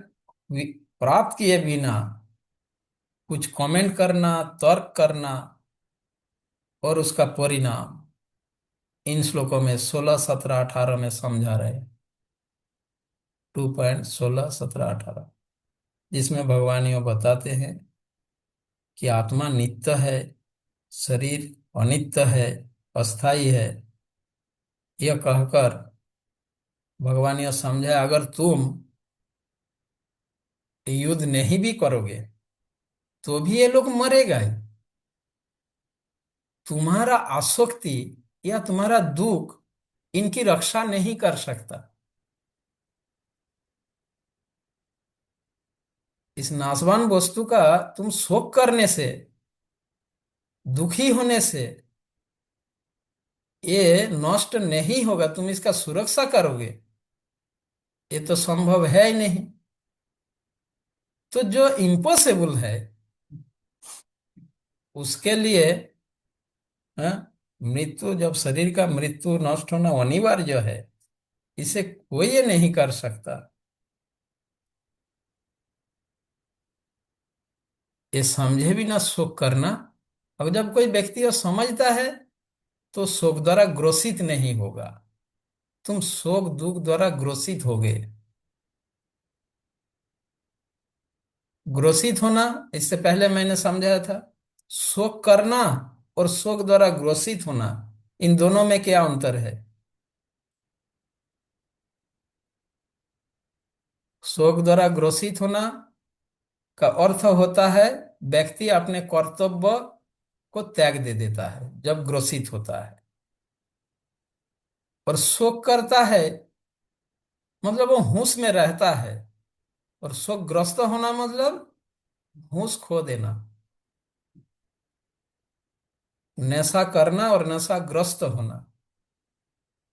प्राप्त किए बिना कुछ कमेंट करना, तर्क करना और उसका परिणाम इन श्लोकों में 16, 17, 18 में समझा रहे हैं। 2.16, 17, 18, जिसमें भगवान ये बताते हैं कि आत्मा नित्य है, शरीर अनित्य है, अस्थाई है। यह कहकर भगवान यह समझा, अगर तुम युद्ध नहीं भी करोगे तो भी ये लोग मरेगा ही। तुम्हारा आसक्ति या तुम्हारा दुख इनकी रक्षा नहीं कर सकता। इस नाशवान वस्तु का तुम शोक करने से, दुखी होने से ये नष्ट नहीं होगा, तुम इसका सुरक्षा करोगे, ये तो संभव है ही नहीं। तो जो इम्पॉसिबल है उसके लिए, हाँ, मृत्यु, जब शरीर का मृत्यु नष्ट होना अनिवार्य है, इसे कोई ये नहीं कर सकता। ये समझे भी ना शोक करना। अब जब कोई व्यक्ति ये समझता है तो शोक द्वारा ग्रसित नहीं होगा। तुम शोक दुख द्वारा ग्रसित होगे। ग्रसित होना, इससे पहले मैंने समझाया था। शोक करना और शोक द्वारा ग्रसित होना, इन दोनों में क्या अंतर है? शोक द्वारा ग्रसित होना का अर्थ होता है व्यक्ति अपने कर्तव्य को त्याग दे देता है जब ग्रसित होता है। और शोक करता है मतलब वो होश में रहता है, और शोक ग्रस्त होना मतलब होश खो देना। नशा करना और नशाग्रस्त होना।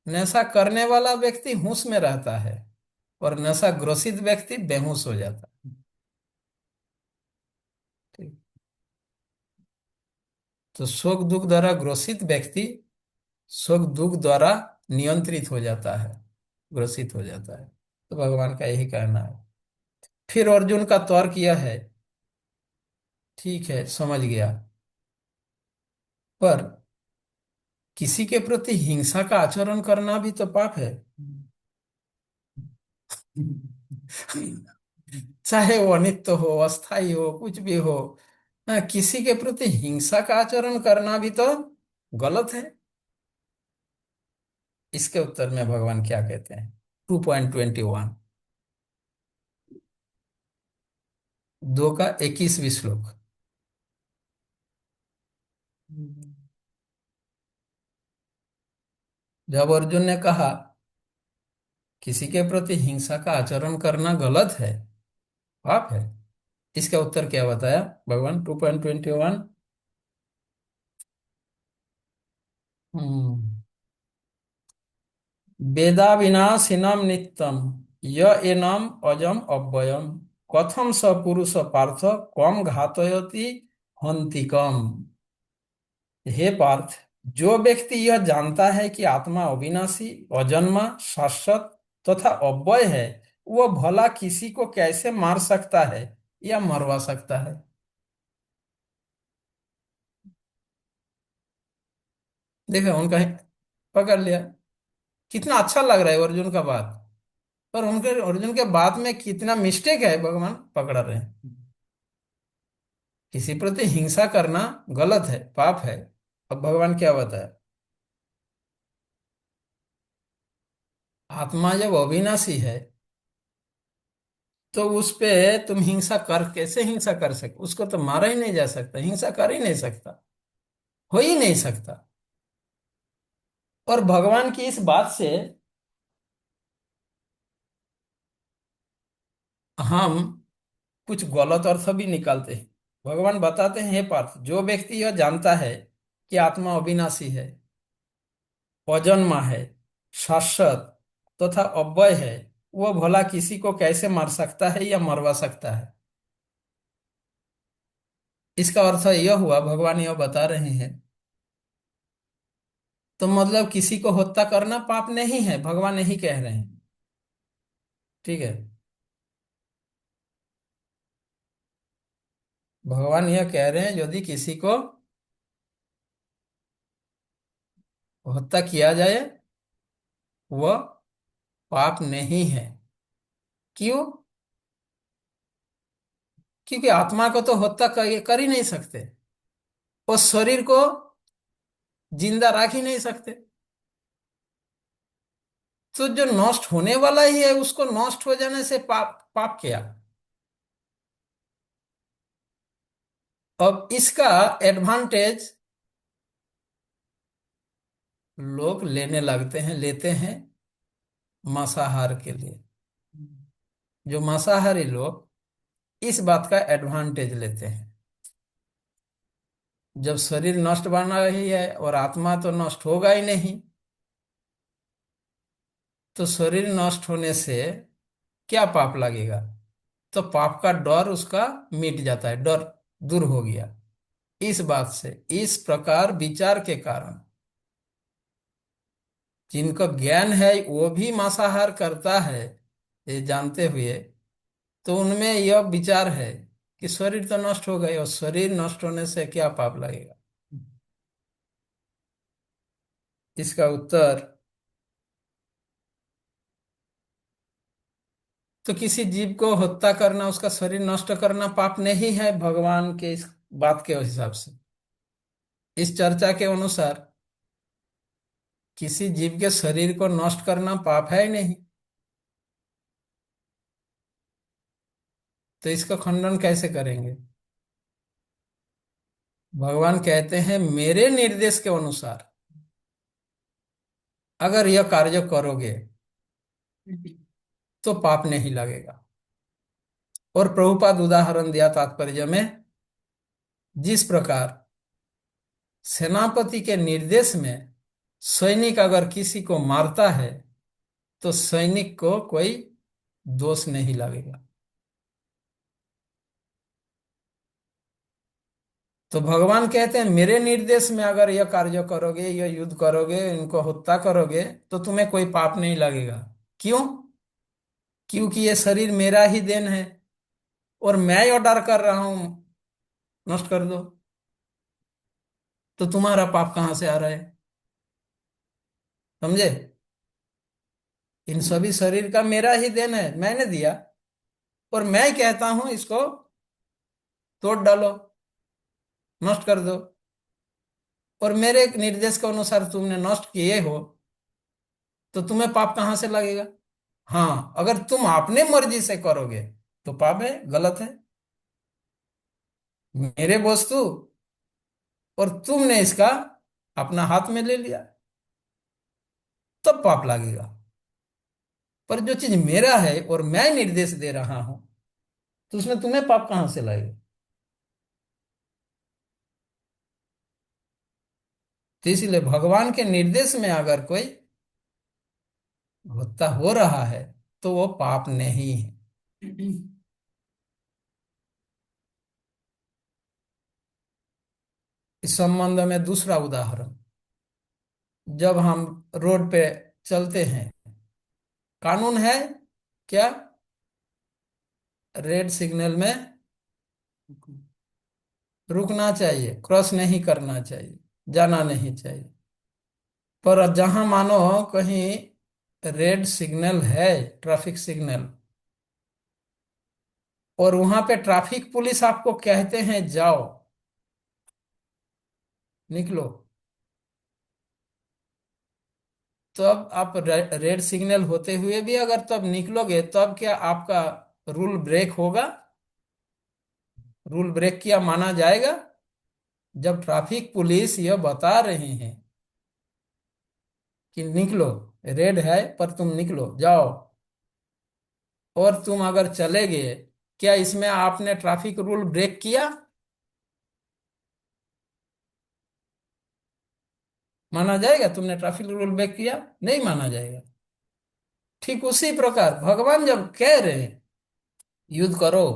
नशा करने वाला व्यक्ति होश में रहता है और नशा ग्रसित व्यक्ति बेहोश हो जाता है। ठीक। तो शोक दुख द्वारा ग्रसित व्यक्ति शोक दुख द्वारा नियंत्रित हो जाता है, ग्रसित हो जाता है। तो भगवान का यही कहना है। फिर अर्जुन का तर्क यह है, ठीक है समझ गया, पर किसी के प्रति हिंसा का आचरण करना भी तो पाप है। चाहे वो अनित्य हो, अस्थाई हो, कुछ भी हो। हाँ, किसी के प्रति हिंसा का आचरण करना भी तो गलत है। इसके उत्तर में भगवान क्या कहते हैं? 2.21, 2 का 21वीं श्लोक। जब अर्जुन ने कहा किसी के प्रति हिंसा का आचरण करना गलत है, पाप है, इसका उत्तर क्या बताया भगवान? 2.21। वेदा विनाशिनम नित्यम य एनम अजम अव्ययम कथम स पुरुष पार्थ कम घातयति हन्तिकम। हे पार्थ, जो व्यक्ति यह जानता है कि आत्मा अविनाशी, अजन्मा, शाश्वत तथा अव्यय है, वह भला किसी को कैसे मार सकता है या मरवा सकता है? देखो उनका पकड़ लिया। कितना अच्छा लग रहा है अर्जुन का बात, पर उनके अर्जुन के बात में कितना मिस्टेक है भगवान पकड़ रहे हैं। किसी प्रति हिंसा करना गलत है, पाप है। अब भगवान क्या बताया? आत्मा जब अविनाशी है तो उस पे तुम हिंसा कर, कैसे हिंसा कर सकते? उसको तो मारा ही नहीं जा सकता, हिंसा कर ही नहीं सकता, हो ही नहीं सकता। और भगवान की इस बात से हम कुछ गलत अर्थ भी निकालते हैं। भगवान बताते हैं, हे पार्थ, जो व्यक्ति यह जानता है कि आत्मा अविनाशी है, अजन्मा है, शाश्वत तथा अव्यय है, वह भला किसी को कैसे मार सकता है या मरवा सकता है? इसका अर्थ यह हुआ, भगवान यह बता रहे हैं, तो मतलब किसी को हत्या करना पाप नहीं है, भगवान यही कह रहे हैं। ठीक है, भगवान यह कह रहे हैं यदि किसी को हत्या किया जाए वह पाप नहीं है। क्यों? क्योंकि आत्मा को तो हत्या कर ही नहीं सकते, और शरीर को जिंदा रख ही नहीं सकते। तो जो नष्ट होने वाला ही है उसको नष्ट हो जाने से पाप, पाप क्या? अब इसका एडवांटेज लोग लेने लगते हैं, लेते हैं मांसाहार के लिए। जो मांसाहारी लोग इस बात का एडवांटेज लेते हैं, जब शरीर नष्ट बना ही है और आत्मा तो नष्ट होगा ही नहीं, तो शरीर नष्ट होने से क्या पाप लगेगा? तो पाप का डर उसका मिट जाता है, डर दूर हो गया। इस बात से, इस प्रकार विचार के कारण जिनको ज्ञान है वो भी मांसाहार करता है, ये जानते हुए, तो उनमें यह विचार है कि शरीर तो नष्ट हो गए और शरीर नष्ट होने से क्या पाप लगेगा। इसका उत्तर, तो किसी जीव को हत्या करना, उसका शरीर नष्ट करना पाप नहीं है भगवान के इस बात के हिसाब से। इस चर्चा के अनुसार किसी जीव के शरीर को नष्ट करना पाप है ही नहीं। तो इसका खंडन कैसे करेंगे? भगवान कहते हैं मेरे निर्देश के अनुसार अगर यह कार्य करोगे तो पाप नहीं लगेगा। और प्रभुपाद उदाहरण दिया तात्पर्य में, जिस प्रकार सेनापति के निर्देश में सैनिक अगर किसी को मारता है तो सैनिक को कोई दोष नहीं लगेगा। तो भगवान कहते हैं मेरे निर्देश में अगर यह कार्य करोगे, यह युद्ध करोगे, इनको हत्या करोगे, तो तुम्हें कोई पाप नहीं लगेगा। क्यों? क्योंकि ये शरीर मेरा ही देन है और मैं ऑर्डर कर रहा हूं नष्ट कर दो। तो तुम्हारा पाप कहां से आ रहा है? समझे? इन सभी शरीर का मेरा ही देन है, मैंने दिया, और मैं कहता हूं इसको तोड़ डालो, नष्ट कर दो, और मेरे निर्देश के अनुसार तुमने नष्ट किए हो, तो तुम्हें पाप कहां से लगेगा? हाँ, अगर तुम अपने मर्जी से करोगे तो पाप है, गलत है। मेरे वस्तु और तुमने इसका अपना हाथ में ले लिया, तब पाप लगेगा। पर जो चीज मेरा है और मैं निर्देश दे रहा हूं, तो उसमें तुम्हें पाप कहां से लगेगा? तो इसीलिए भगवान के निर्देश में अगर कोई हत्या हो रहा है तो वो पाप नहीं है। इस संबंध में दूसरा उदाहरण, जब हम रोड पे चलते हैं, कानून है क्या? रेड सिग्नल में रुकना चाहिए, क्रॉस नहीं करना चाहिए, जाना नहीं चाहिए। पर जहां मानो कहीं रेड सिग्नल है, ट्रैफिक सिग्नल, और वहां पे ट्रैफिक पुलिस आपको कहते हैं जाओ, निकलो, तब आप रेड सिग्नल होते हुए भी अगर तब निकलोगे, तब क्या आपका रूल ब्रेक होगा? रूल ब्रेक किया माना जाएगा? जब ट्रैफिक पुलिस यह बता रहे हैं कि निकलो, रेड है पर तुम निकलो, जाओ, और तुम अगर चले गए, क्या इसमें आपने ट्रैफिक रूल ब्रेक किया? माना जाएगा तुमने ट्रैफिक रूल ब्रेक किया? नहीं माना जाएगा। ठीक उसी प्रकार भगवान जब कह रहे हैं युद्ध करो,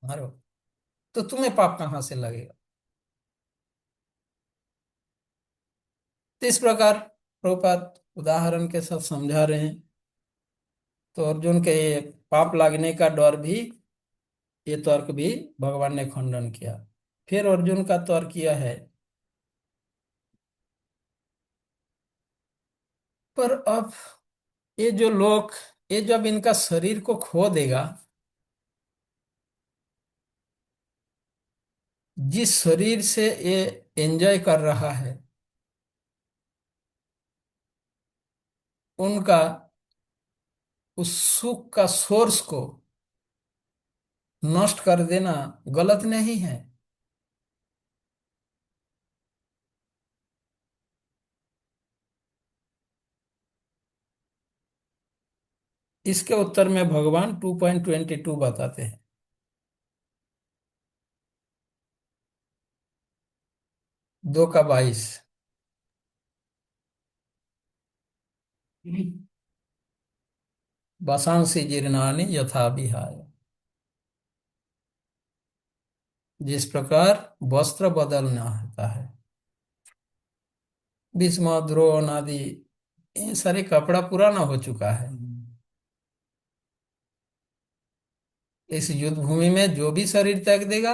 मारो, तो तुम्हें पाप कहां से लगेगा? तो इस प्रकार प्रभुपाद उदाहरण के साथ समझा रहे हैं। तो अर्जुन के ये पाप लगने का डर भी, ये तर्क भी भगवान ने खंडन किया। फिर अर्जुन का तर्क यह है, पर अब ये जो लोग, ये जब इनका शरीर को खो देगा, जिस शरीर से ये एंजॉय कर रहा है, उनका उस सुख का सोर्स को नष्ट कर देना गलत नहीं है? इसके उत्तर में भगवान 2.22 बताते हैं। 2 का 22। वसांसि जीर्णानि यथा विहाय। जिस प्रकार वस्त्र बदलना होता है, भीष्म द्रोण आदि, ये सारे कपड़ा पुराना हो चुका है। इस युद्ध भूमि में जो भी शरीर त्याग देगा,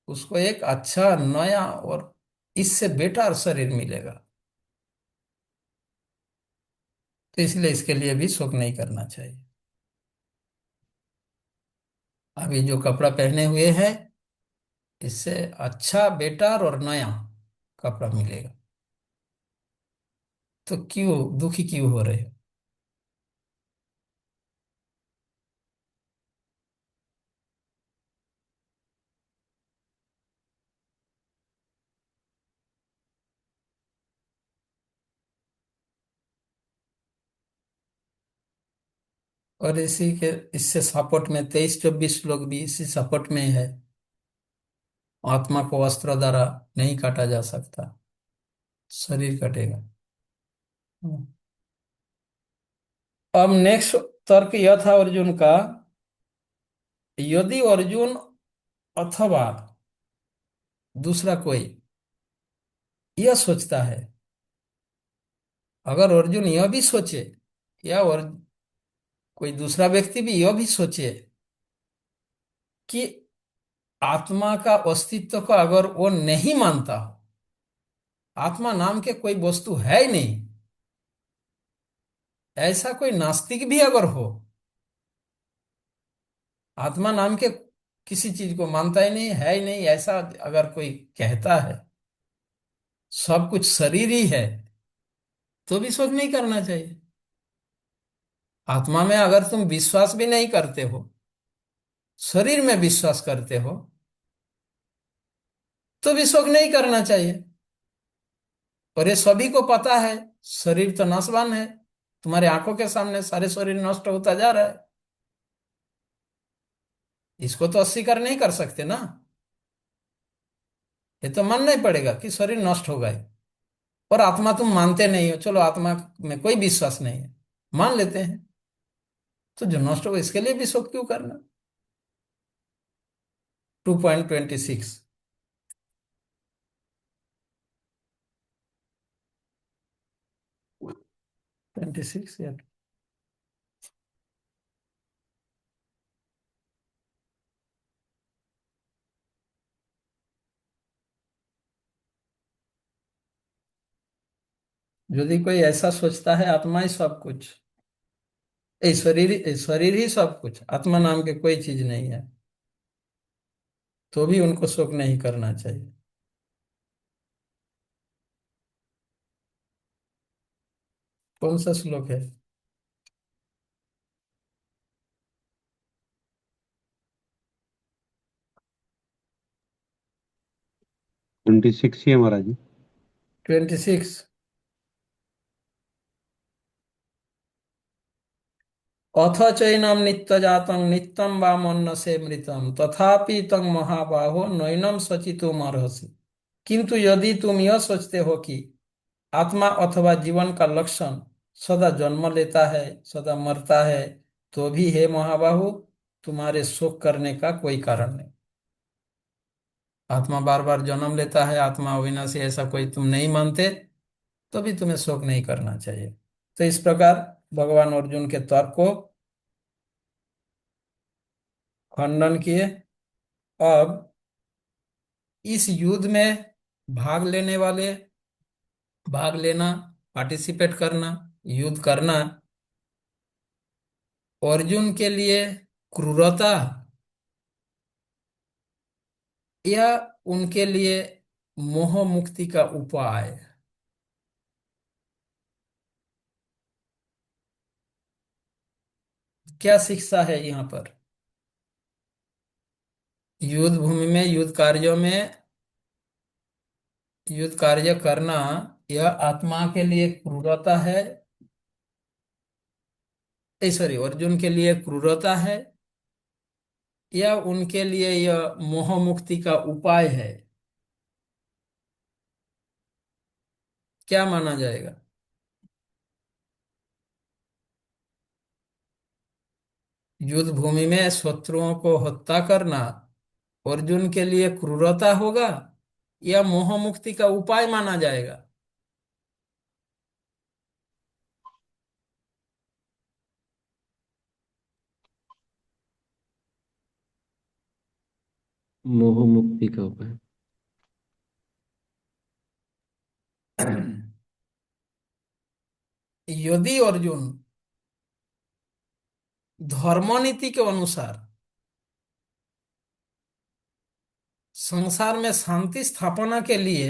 उसको एक अच्छा नया और इससे बेटर शरीर मिलेगा। तो इसलिए इसके लिए भी शोक नहीं करना चाहिए। अभी जो कपड़ा पहने हुए हैं, इससे अच्छा बेटर और नया कपड़ा मिलेगा। तो क्यों दुखी क्यों हो रहे हो? और इसी के इससे सपोर्ट में 23-24 लोग भी इसी सपोर्ट में ही है। आत्मा को अस्त्र द्वारा नहीं काटा जा सकता, शरीर कटेगा। हम्म। अब नेक्स्ट तर्क यह था अर्जुन का, यदि अर्जुन अथवा दूसरा कोई यह सोचता है, अगर अर्जुन यह भी सोचे, या और कोई दूसरा व्यक्ति भी यह भी सोचे कि आत्मा का अस्तित्व को अगर वो नहीं मानता हो, आत्मा नाम के कोई वस्तु है ही नहीं, ऐसा कोई नास्तिक भी अगर हो, आत्मा नाम के किसी चीज को मानता ही नहीं, है ही नहीं, ऐसा अगर कोई कहता है, सब कुछ शरीर ही है, तो भी शोक नहीं करना चाहिए। आत्मा में अगर तुम विश्वास भी नहीं करते हो, शरीर में विश्वास करते हो, तो भी शोक नहीं करना चाहिए। और ये सभी को पता है, शरीर तो नाशवान है, तुम्हारे आंखों के सामने सारे शरीर नष्ट होता जा रहा है, इसको तो अस्वीकार नहीं कर सकते ना। ये तो मानना ही पड़ेगा कि शरीर नष्ट होगा ही। और आत्मा तुम मानते नहीं हो, चलो आत्मा में कोई विश्वास नहीं है, मान लेते हैं, तो जो नष्ट होगा इसके लिए भी शोक क्यों करना। 2.26। 26 या यदि कोई ऐसा सोचता है आत्मा ही सब कुछ, शरीर ही सब कुछ, आत्मा नाम के कोई चीज नहीं है, तो भी उनको शोक नहीं करना चाहिए। कौन सा श्लोक है? ट्वेंटी सिक्स ही है महाराज जी। 26। अथ चैनम नित्य जातं नित्यं वा मन्न से मृतम तथापि तंग महाबाहो नैनम सचितुम अर्हसि। किंतु यदि तुम यह सोचते हो कि आत्मा अथवा जीवन का लक्षण सदा जन्म लेता है, सदा मरता है, तो भी हे महाबाहु, तुम्हारे शोक करने का कोई कारण नहीं। आत्मा बार बार जन्म लेता है, आत्मा अविनाशी, ऐसा कोई तुम नहीं मानते, तो भी तुम्हें शोक नहीं करना चाहिए। तो इस प्रकार भगवान अर्जुन के तर्क को खंडन किए। अब इस युद्ध में भाग लेने वाले, भाग लेना, पार्टिसिपेट करना, युद्ध करना अर्जुन के लिए क्रूरता या उनके लिए मोह मुक्ति का उपाय? क्या शिक्षा है यहाँ पर? युद्ध भूमि में, युद्ध कार्य करना, यह आत्मा के लिए क्रूरता है, सॉरी, अर्जुन के लिए क्रूरता है, या उनके लिए यह मोह मुक्ति का उपाय है? क्या माना जाएगा? युद्ध भूमि में शत्रुओं को हत्या करना अर्जुन के लिए क्रूरता होगा, या मोह मुक्ति का उपाय माना जाएगा? मोह मुक्ति का उपाय। यदि अर्जुन धर्मनीति के अनुसार संसार में शांति स्थापना के लिए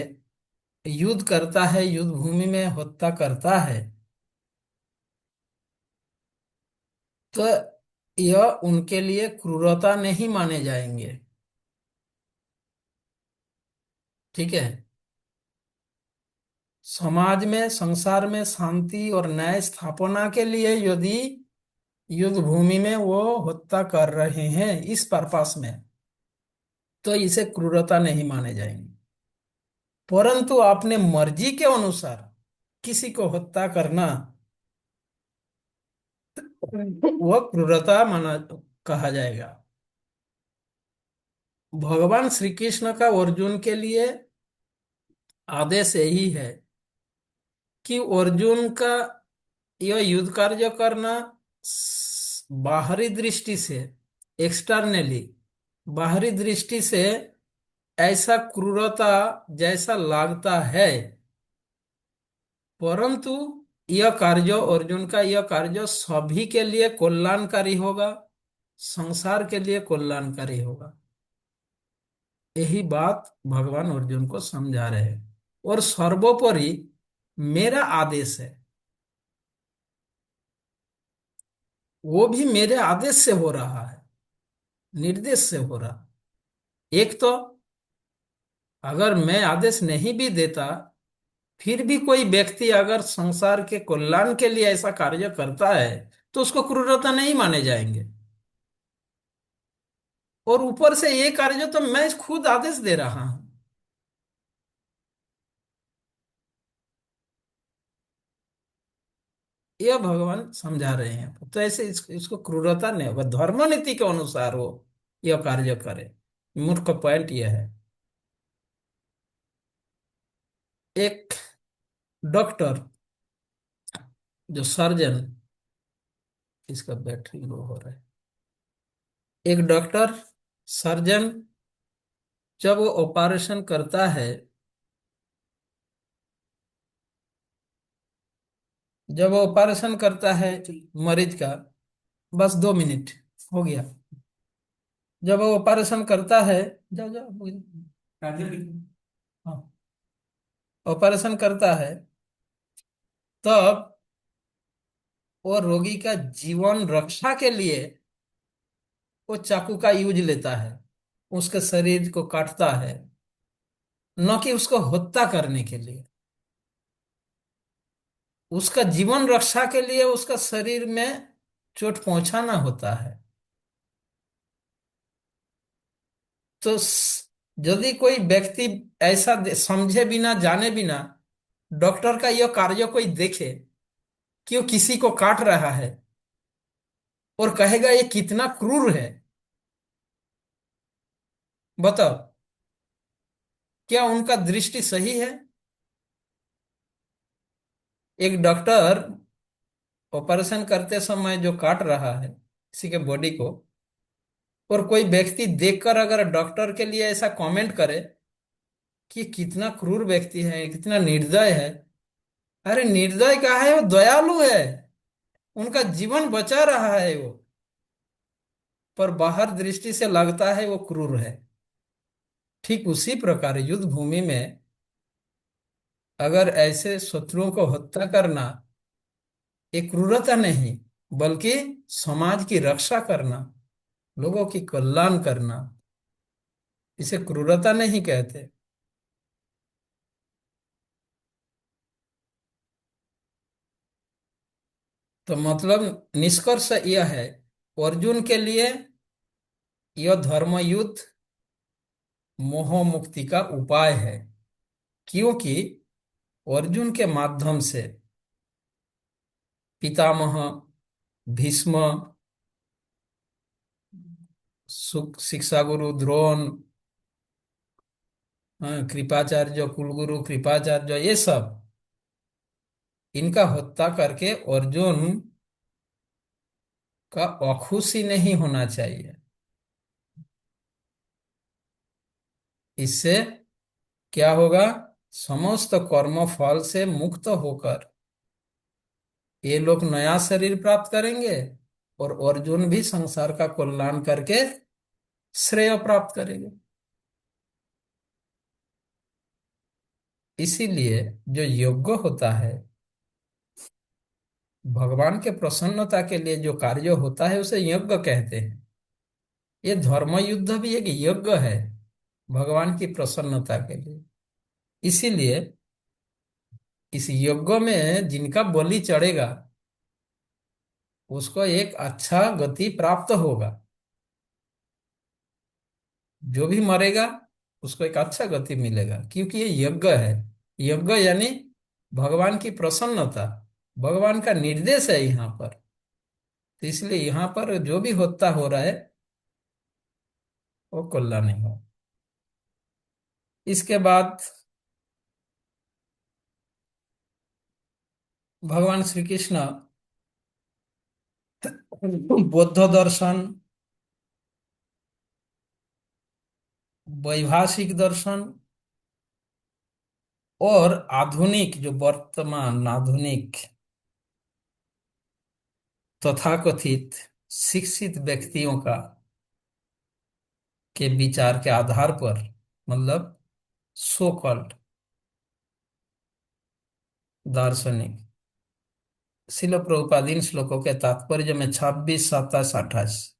युद्ध करता है, युद्ध भूमि में हत्या करता है, तो यह उनके लिए क्रूरता नहीं माने जाएंगे। ठीक है। समाज में, संसार में शांति और न्याय स्थापना के लिए यदि युद्ध भूमि में वो हत्या कर रहे हैं इस पर्पस में, तो इसे क्रूरता नहीं माने जाएंगे। परंतु अपने मर्जी के अनुसार किसी को हत्या करना, वह क्रूरता माना कहा जाएगा। भगवान श्री कृष्ण का अर्जुन के लिए आदेश यही है कि अर्जुन का यह युद्ध कार्य करना बाहरी दृष्टि से, एक्सटर्नली, बाहरी दृष्टि से ऐसा क्रूरता जैसा लगता है, परंतु यह कार्य, अर्जुन का यह कार्य सभी के लिए कल्याणकारी होगा, संसार के लिए कल्याणकारी होगा। यही बात भगवान अर्जुन को समझा रहे हैं। और सर्वोपरि मेरा आदेश है, वो भी मेरे आदेश से हो रहा है, निर्देश से हो रहा। एक तो अगर मैं आदेश नहीं भी देता, फिर भी कोई व्यक्ति अगर संसार के कल्याण के लिए ऐसा कार्य करता है, तो उसको क्रूरता नहीं माने जाएंगे। और ऊपर से ये कार्य तो मैं खुद आदेश दे रहा हूं। यह भगवान समझा रहे हैं, तो ऐसे इसको क्रूरता नहीं होगा, धर्म नीति के अनुसार वो यह कार्य करे। मुख्य पॉइंट यह है। एक डॉक्टर, जो सर्जन, इसका बैटरी लो हो रहा है। एक डॉक्टर, सर्जन, जब वो ऑपरेशन करता है, जब वो ऑपरेशन करता है मरीज का, बस 2 मिनट हो गया। जब वो ऑपरेशन करता है, जाओ जाओ, हाँ, ऑपरेशन करता है, तब वो रोगी का जीवन रक्षा के लिए वो चाकू का यूज लेता है, उसके शरीर को काटता है, न कि उसको हत्या करने के लिए। उसका जीवन रक्षा के लिए उसका शरीर में चोट पहुंचाना होता है। तो यदि कोई व्यक्ति ऐसा समझे बिना, जाने बिना डॉक्टर का यह कार्य कोई देखे कि वो किसी को काट रहा है, और कहेगा ये कितना क्रूर है, बताओ, क्या उनका दृष्टि सही है? एक डॉक्टर ऑपरेशन करते समय जो काट रहा है किसी के बॉडी को, और कोई व्यक्ति देखकर अगर डॉक्टर के लिए ऐसा कमेंट करे कि कितना क्रूर व्यक्ति है, कितना निर्दय है। अरे निर्दय क्या है, वो दयालु है, उनका जीवन बचा रहा है वो, पर बाहर दृष्टि से लगता है वो क्रूर है। ठीक उसी प्रकार युद्ध भूमि में अगर ऐसे शत्रुओं को हत्या करना, एक क्रूरता नहीं, बल्कि समाज की रक्षा करना, लोगों की कल्याण करना, इसे क्रूरता नहीं कहते। तो मतलब निष्कर्ष यह है, अर्जुन के लिए यह धर्म युद्ध मोह मुक्ति का उपाय है, क्योंकि अर्जुन के माध्यम से पितामह भीष्म, शिक्षा गुरु द्रोण, कृपाचार्य, कुलगुरु कृपाचार्य, ये सब, इनका हत्या करके अर्जुन का अखुशी नहीं होना चाहिए। इससे क्या होगा, समस्त कर्म फल से मुक्त होकर ये लोग नया शरीर प्राप्त करेंगे, और अर्जुन भी संसार का कल्याण करके श्रेय प्राप्त करेंगे। इसीलिए जो यज्ञ होता है, भगवान के प्रसन्नता के लिए जो कार्य होता है, उसे यज्ञ कहते हैं। ये धर्म युद्ध भी एक यज्ञ है भगवान की प्रसन्नता के लिए। इसीलिए इस यज्ञ में जिनका बलि चढ़ेगा, उसको एक अच्छा गति प्राप्त होगा। जो भी मरेगा उसको एक अच्छा गति मिलेगा, क्योंकि ये यज्ञ है। यज्ञ यानी भगवान की प्रसन्नता, भगवान का निर्देश है यहाँ पर। तो इसलिए यहाँ पर जो भी होता हो रहा है वो कल्याण नहीं हो। इसके बाद भगवान श्री कृष्ण बौद्ध दर्शन, वैभाषिक दर्शन और आधुनिक, जो वर्तमान आधुनिक तथाकथित शिक्षित व्यक्तियों का के विचार के आधार पर, मतलब सो कॉल्ड दार्शनिक, शिल प्रभुपाद इन श्लोकों के तात्पर्य में 26, 27, 28,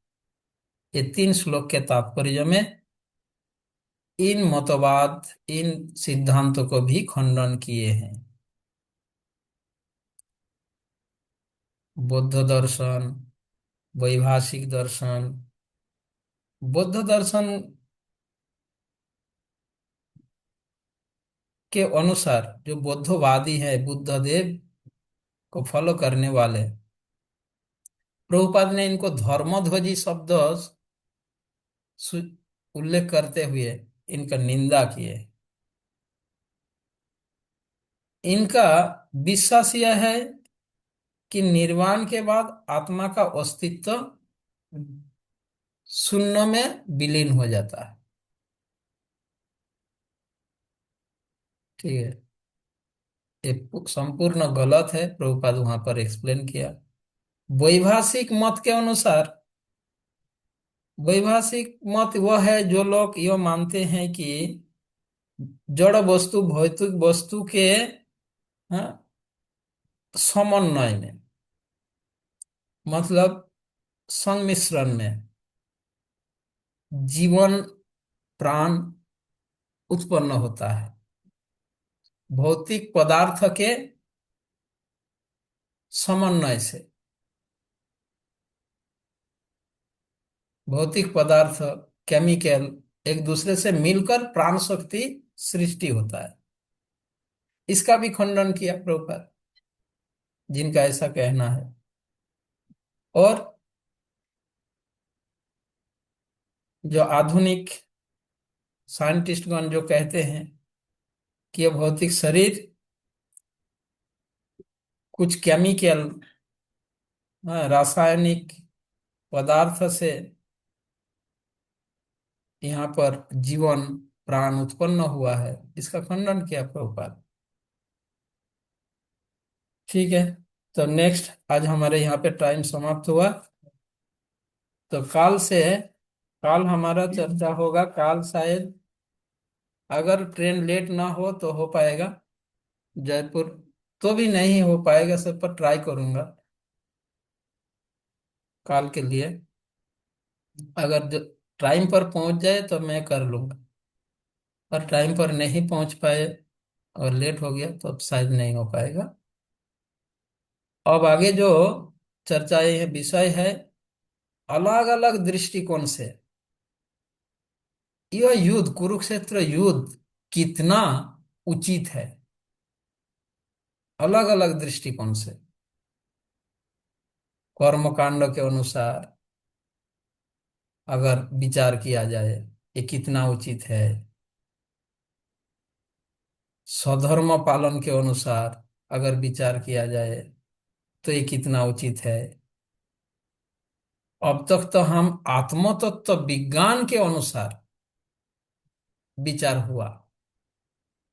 ये 3 श्लोक के तात्पर्य में इन मतवाद, इन सिद्धांतों को भी खंडन किए हैं। बौद्ध दर्शन, वैभाषिक दर्शन, बौद्ध दर्शन के अनुसार जो बौद्धवादी है, बुद्ध देव को फॉलो करने वाले, प्रभुपाद ने इनको धर्मध्वजी शब्द सु- उल्लेख करते हुए इनका निंदा किए। इनका विश्वास यह है कि निर्वाण के बाद आत्मा का अस्तित्व शून्य में विलीन हो जाता है। ठीक है, ये संपूर्ण गलत है, प्रभुपाद वहां पर एक्सप्लेन किया। वैभाषिक मत के अनुसार, वैभाषिक मत वह है जो लोग यह मानते हैं कि जड़ वस्तु भौतिक वस्तु के, हाँ, समन्वय में, मतलब संमिश्रण में जीवन प्राण उत्पन्न होता है। भौतिक पदार्थ के समन्वय से, भौतिक पदार्थ, केमिकल एक दूसरे से मिलकर प्राण शक्ति सृष्टि होता है। इसका भी खंडन किया प्रभुपाद, जिनका ऐसा कहना है। और जो आधुनिक साइंटिस्टगण जो कहते हैं कि यह भौतिक शरीर कुछ केमिकल, रासायनिक पदार्थ से यहाँ पर जीवन प्राण उत्पन्न हुआ है, इसका खंडन किया प्रभुपाद। ठीक है, तो नेक्स्ट, आज हमारे यहाँ पे टाइम समाप्त हुआ। तो काल से, काल हमारा चर्चा होगा। काल शायद अगर ट्रेन लेट ना हो तो हो पाएगा जयपुर, तो भी नहीं हो पाएगा, सब पर ट्राई करूंगा काल के लिए। अगर जो टाइम पर पहुंच जाए तो मैं कर लूंगा, पर टाइम पर नहीं पहुंच पाए और लेट हो गया तो अब शायद नहीं हो पाएगा। अब आगे जो चर्चा ये विषय है, अलग अलग दृष्टिकोण से यह युद्ध, कुरुक्षेत्र युद्ध कितना उचित है, अलग अलग दृष्टिकोण से, कर्मकांड के अनुसार अगर विचार किया जाए ये कितना उचित है, स्वधर्म पालन के अनुसार अगर विचार किया जाए तो ये कितना उचित है। अब तक तो हम आत्म तत्व विज्ञान के अनुसार विचार हुआ,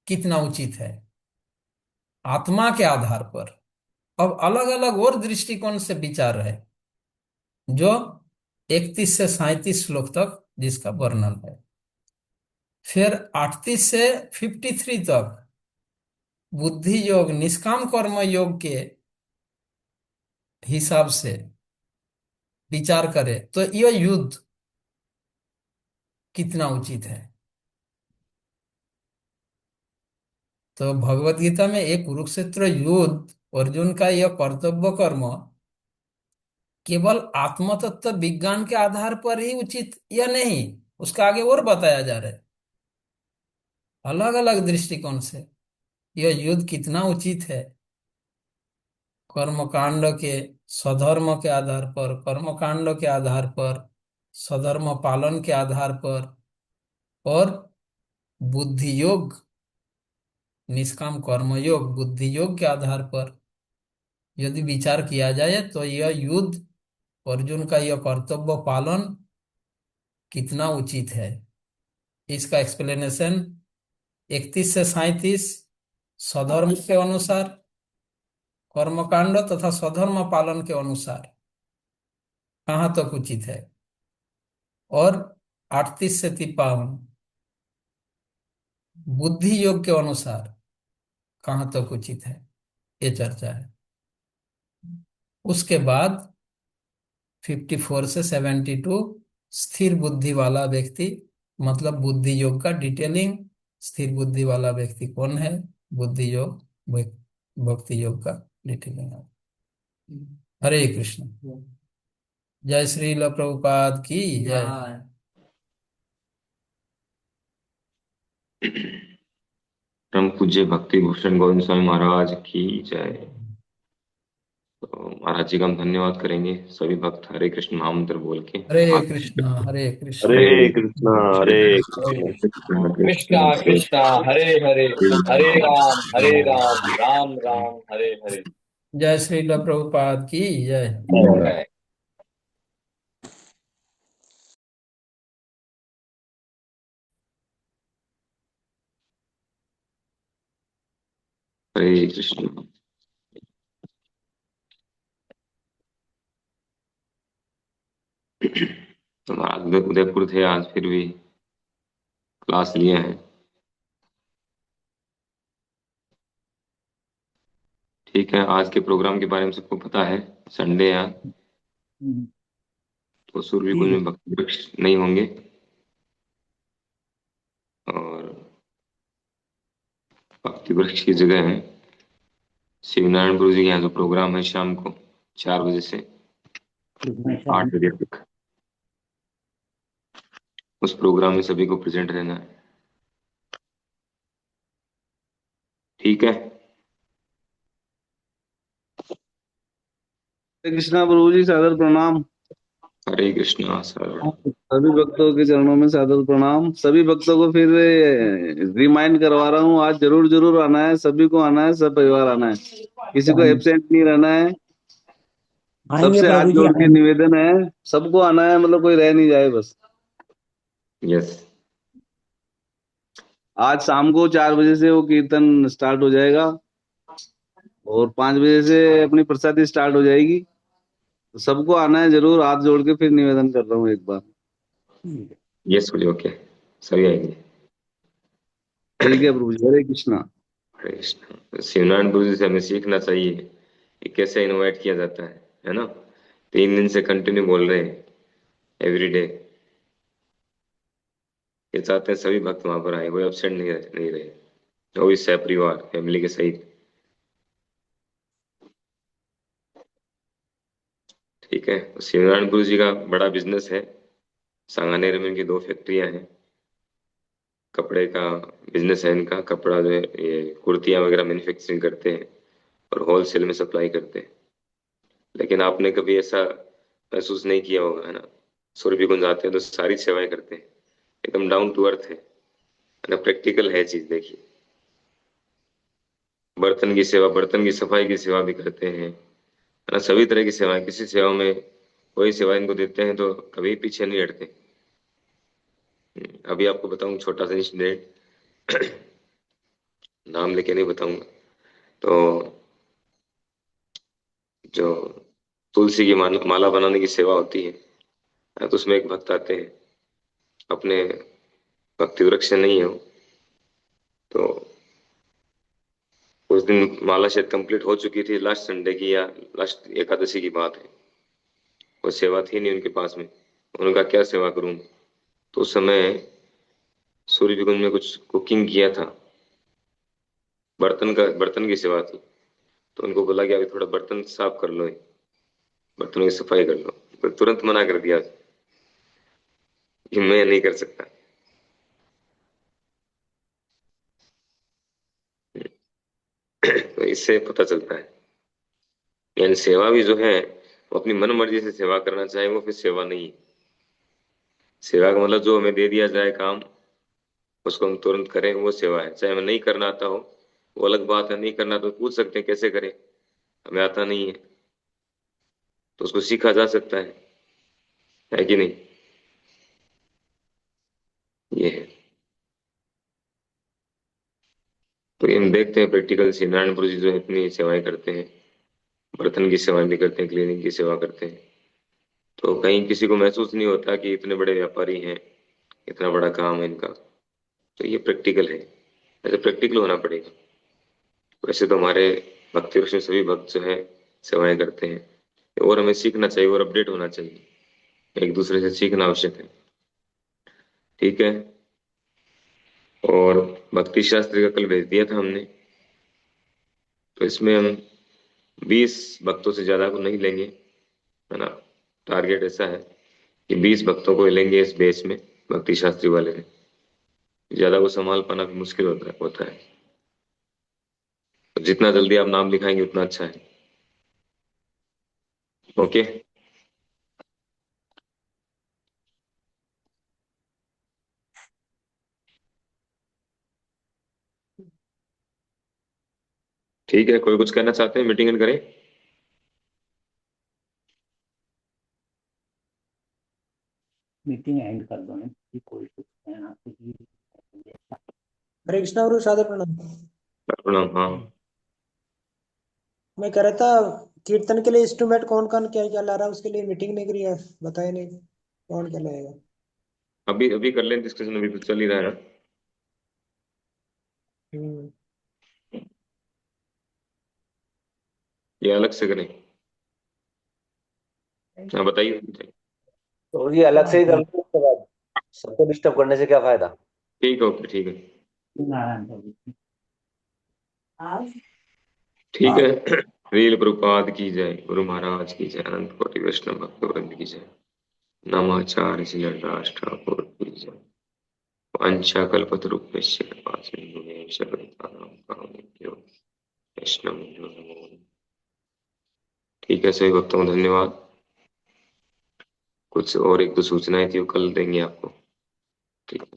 कितना उचित है आत्मा के आधार पर। अब अलग अलग और दृष्टिकोण से विचार है, जो 31 से 37 श्लोक तक जिसका वर्णन है। फिर 38 से 53 तक बुद्धि योग, निष्काम कर्म योग के हिसाब से विचार करें तो यह युद्ध कितना उचित है। तो भगवत गीता में एक कुरुक्षेत्र युद्ध, अर्जुन का यह कर्तव्य कर्म केवल आत्म तत्व विज्ञान के आधार पर ही उचित या नहीं, उसका आगे और बताया जा रहा है अलग अलग दृष्टिकोण से यह युद्ध कितना उचित है। कर्मकांड के स्वधर्म के आधार पर, कर्मकांड के आधार पर, स्वधर्म पालन के आधार पर, और बुद्धि योग, निष्काम कर्म योग, बुद्धि योग के आधार पर यदि विचार किया जाए तो यह युद्ध, अर्जुन का यह कर्तव्य पालन कितना उचित है। इसका एक्सप्लेनेशन 31 से 37 स्वधर्म के अनुसार, कर्मकांड तथा स्वधर्म पालन के अनुसार कहाँ तक उचित है, और 38 से 53 बुद्धि योग के अनुसार कहाँ तक उचित है, ये चर्चा है। उसके बाद 54 से 72 स्थिर बुद्धि वाला व्यक्ति, मतलब बुद्धि योग का डिटेलिंग। स्थिर बुद्धि वाला व्यक्ति कौन है, बुद्धि योग, भक्ति योग का डिटेलिंग। हरे कृष्ण। जय श्री ल प्रभुपाद की जय। परम पूज्य भक्ति भूषण गोविंद स्वामी महाराज की जय। तो महाराज जी का हम धन्यवाद करेंगे। सभी भक्त हरे कृष्ण महामंत्र बोल के हरे हाथ कृष्ण हरे कृष्ण हरे कृष्णा हरे कृष्ण कृष्णा कृष्ण कृष्णा कृष्ण कृष्णा हरे हरे, हरे राम राम राम हरे हरे। जय श्री ल प्रभुपाद की जय। जय। हरे कृष्ण। तो महाराज उदयपुर थे आज, फिर भी क्लास लिए हैं। ठीक है, आज के प्रोग्राम के बारे में सबको पता है। संडे है तो सूर्य कुंज में भक्ति वृक्ष नहीं होंगे, और भक्ति वृक्ष की जगह है शिवनारायण गुरु जी के यहाँ जो प्रोग्राम है शाम को 4 बजे से 8 बजे तक। उस प्रोग्राम में सभी को प्रेजेंट रहना है। ठीक है। हरे कृष्णा प्रभु जी, सादर प्रणाम। हरे कृष्णा सर। सभी भक्तों के चरणों में सादर प्रणाम। सभी भक्तों को फिर रिमाइंड करवा रहा हूँ, आज जरूर जरूर आना है, सभी को आना है, सब परिवार आना है, किसी को एब्सेंट नहीं रहना है। आएंगे सबसे हाथ प्रभु जी जोड़ के आएंगे। निवेदन है, सबको आना है, मतलब कोई रह नहीं जाए बस। यस। आज शाम को 4 बजे से वो कीर्तन स्टार्ट हो जाएगा, और 5 बजे से अपनी प्रसादी स्टार्ट हो जाएगी। तो सबको आना है जरूर, हाथ जोड़ के फिर निवेदन कर रहा हूँ एक बार। यस बोलिए। ओके, सभी आएंगे। ठीक है प्रभु जी, हरे कृष्णा। हरे कृष्णा। शिवनारायण गुरु जी से हमें सीखना चाहिए कि कैसे इनवाइट किया जाता है ना। 3 दिन से कंटिन्यू बोल रहे हैं एवरी डे। ये चाहते हैं सभी भक्त वहां पर आए, कोई एब्सेंट नहीं रहे, वो भी सहपरिवार फैमिली के सहित। ठीक है। शिवनारायण गुरु जी का बड़ा बिजनेस है। सांगानेर में इनकी 2 फैक्ट्रियां हैं। कपड़े का बिजनेस है इनका। कपड़ा जो है ये कुर्तियां वगैरह मैन्युफैक्चरिंग करते हैं और होलसेल में सप्लाई करते हैं। लेकिन आपने कभी ऐसा महसूस नहीं किया होगा, है ना। सूर्य कुंज आते हैं तो सारी सेवाएं करते हैं, एकदम डाउन टू अर्थ है ना। प्रैक्टिकल है चीज, देखिए। बर्तन की सेवा, बर्तन की सफाई की सेवा भी करते हैं, है ना। सभी तरह की सेवाएं, किसी सेवा में कोई सेवा इनको देते हैं तो कभी पीछे नहीं हटते। अभी आपको बताऊं छोटा सा इंसिडेंट, नाम लेके नहीं बताऊंगा। तो जो तुलसी की माला बनाने की सेवा होती है, तो उसमें एक भक्त आते हैं, अपने भक्ति वृक्ष से नहीं है वो। तो उस दिन माला शायद कंप्लीट हो चुकी थी, लास्ट संडे की या लास्ट एकादशी की बात है। वो सेवा थी नहीं उनके पास में। उन्होंने कहा क्या सेवा करूं। तो उस समय सूर्य कुंज में कुछ कुकिंग किया था, बर्तन की सेवा थी। तो उनको बोला कि अभी थोड़ा बर्तन साफ कर लो। बर्तनों की सफाई कर लो। तो तुरंत मना कर दिया कि मैं नहीं कर सकता। तो इससे पता चलता है, यानी सेवा भी जो है वो अपनी मन मर्जी से सेवा करना चाहे वो फिर सेवा नहीं है। सेवा का मतलब जो हमें दे दिया जाए काम, उसको हम तुरंत करें, वो सेवा है। चाहे हमें नहीं करना आता हो, वो अलग बात है। नहीं करना तो पूछ सकते हैं कैसे करें, हमें आता नहीं है, तो उसको सीखा जा सकता है कि नहीं? ये है। तो ये हम देखते हैं प्रैक्टिकल से, नारायणपुर जी जो है इतनी सेवाएं करते हैं, बर्तन की सेवाएं भी करते हैं, क्लीनिंग की सेवा करते हैं, तो कहीं किसी को महसूस नहीं होता कि इतने बड़े व्यापारी हैं, इतना बड़ा काम है इनका। तो ये प्रैक्टिकल है, ऐसे प्रैक्टिकल होना पड़ेगा। वैसे तो हमारे भक्ति में सभी भक्त जो है सेवाएं करते हैं, और हमें सीखना चाहिए और अपडेट होना चाहिए, एक दूसरे से सीखना आवश्यक है। ठीक है। और भक्ति शास्त्र का कल भेज दिया था हमने, तो इसमें हम 20 भक्तों से ज्यादा को नहीं लेंगे, है ना। टारगेट ऐसा है कि 20 भक्तों को लेंगे इस बेच में, भक्ति शास्त्री वाले में। ज्यादा को संभाल पाना भी मुश्किल होता है। तो जितना जल्दी आप नाम लिखाएंगे उतना अच्छा है। ओके। ठीक है, कोई कुछ कहना चाहते हैं, मीटिंग करें? मीटिंग एंड कर दो ना कि कोई कुछ कहना चाहिए। हरे कृष्णा गुरु सादर प्रणाम। प्रणाम। हाँ। मैं कह रहा था कीर्तन के लिए इंस्ट्रूमेंट कौन कौन क्या क्या ला रहा है, उसके लिए मीटिंग नहीं करी है, बताया नहीं कौन क्या लाएगा। अभी अभी कर लें डिस्कशन, अभी तो चल ही रहा है ना। हम्म। ये अलग से करें? हाँ बताइए। तो ये अलग से ही कर लो, उसके बाद सबको डिस्टर्ब करने से क्या फायदा। ठीक है, ओके, ठीक है। नारायण प्रभु। ठीक है। रील प्रभुपाद की जय, गुरु महाराज की जय, अनंत कोटि वैष्णव भक्त वृंद की जय, नमाचार्य श्री हरिदास ठाकुर की जय। वाञ्छा कल्पतरुभ्यश्च कृपा सिन्धुभ्यश्च पतितानां पावनेभ्यो वैष्णवेभ्यो नमो नमः। ठीक है, सभी भक्तों को धन्यवाद। कुछ और एक दो सूचनाएं थी, वो कल देंगे आपको। ठीक है।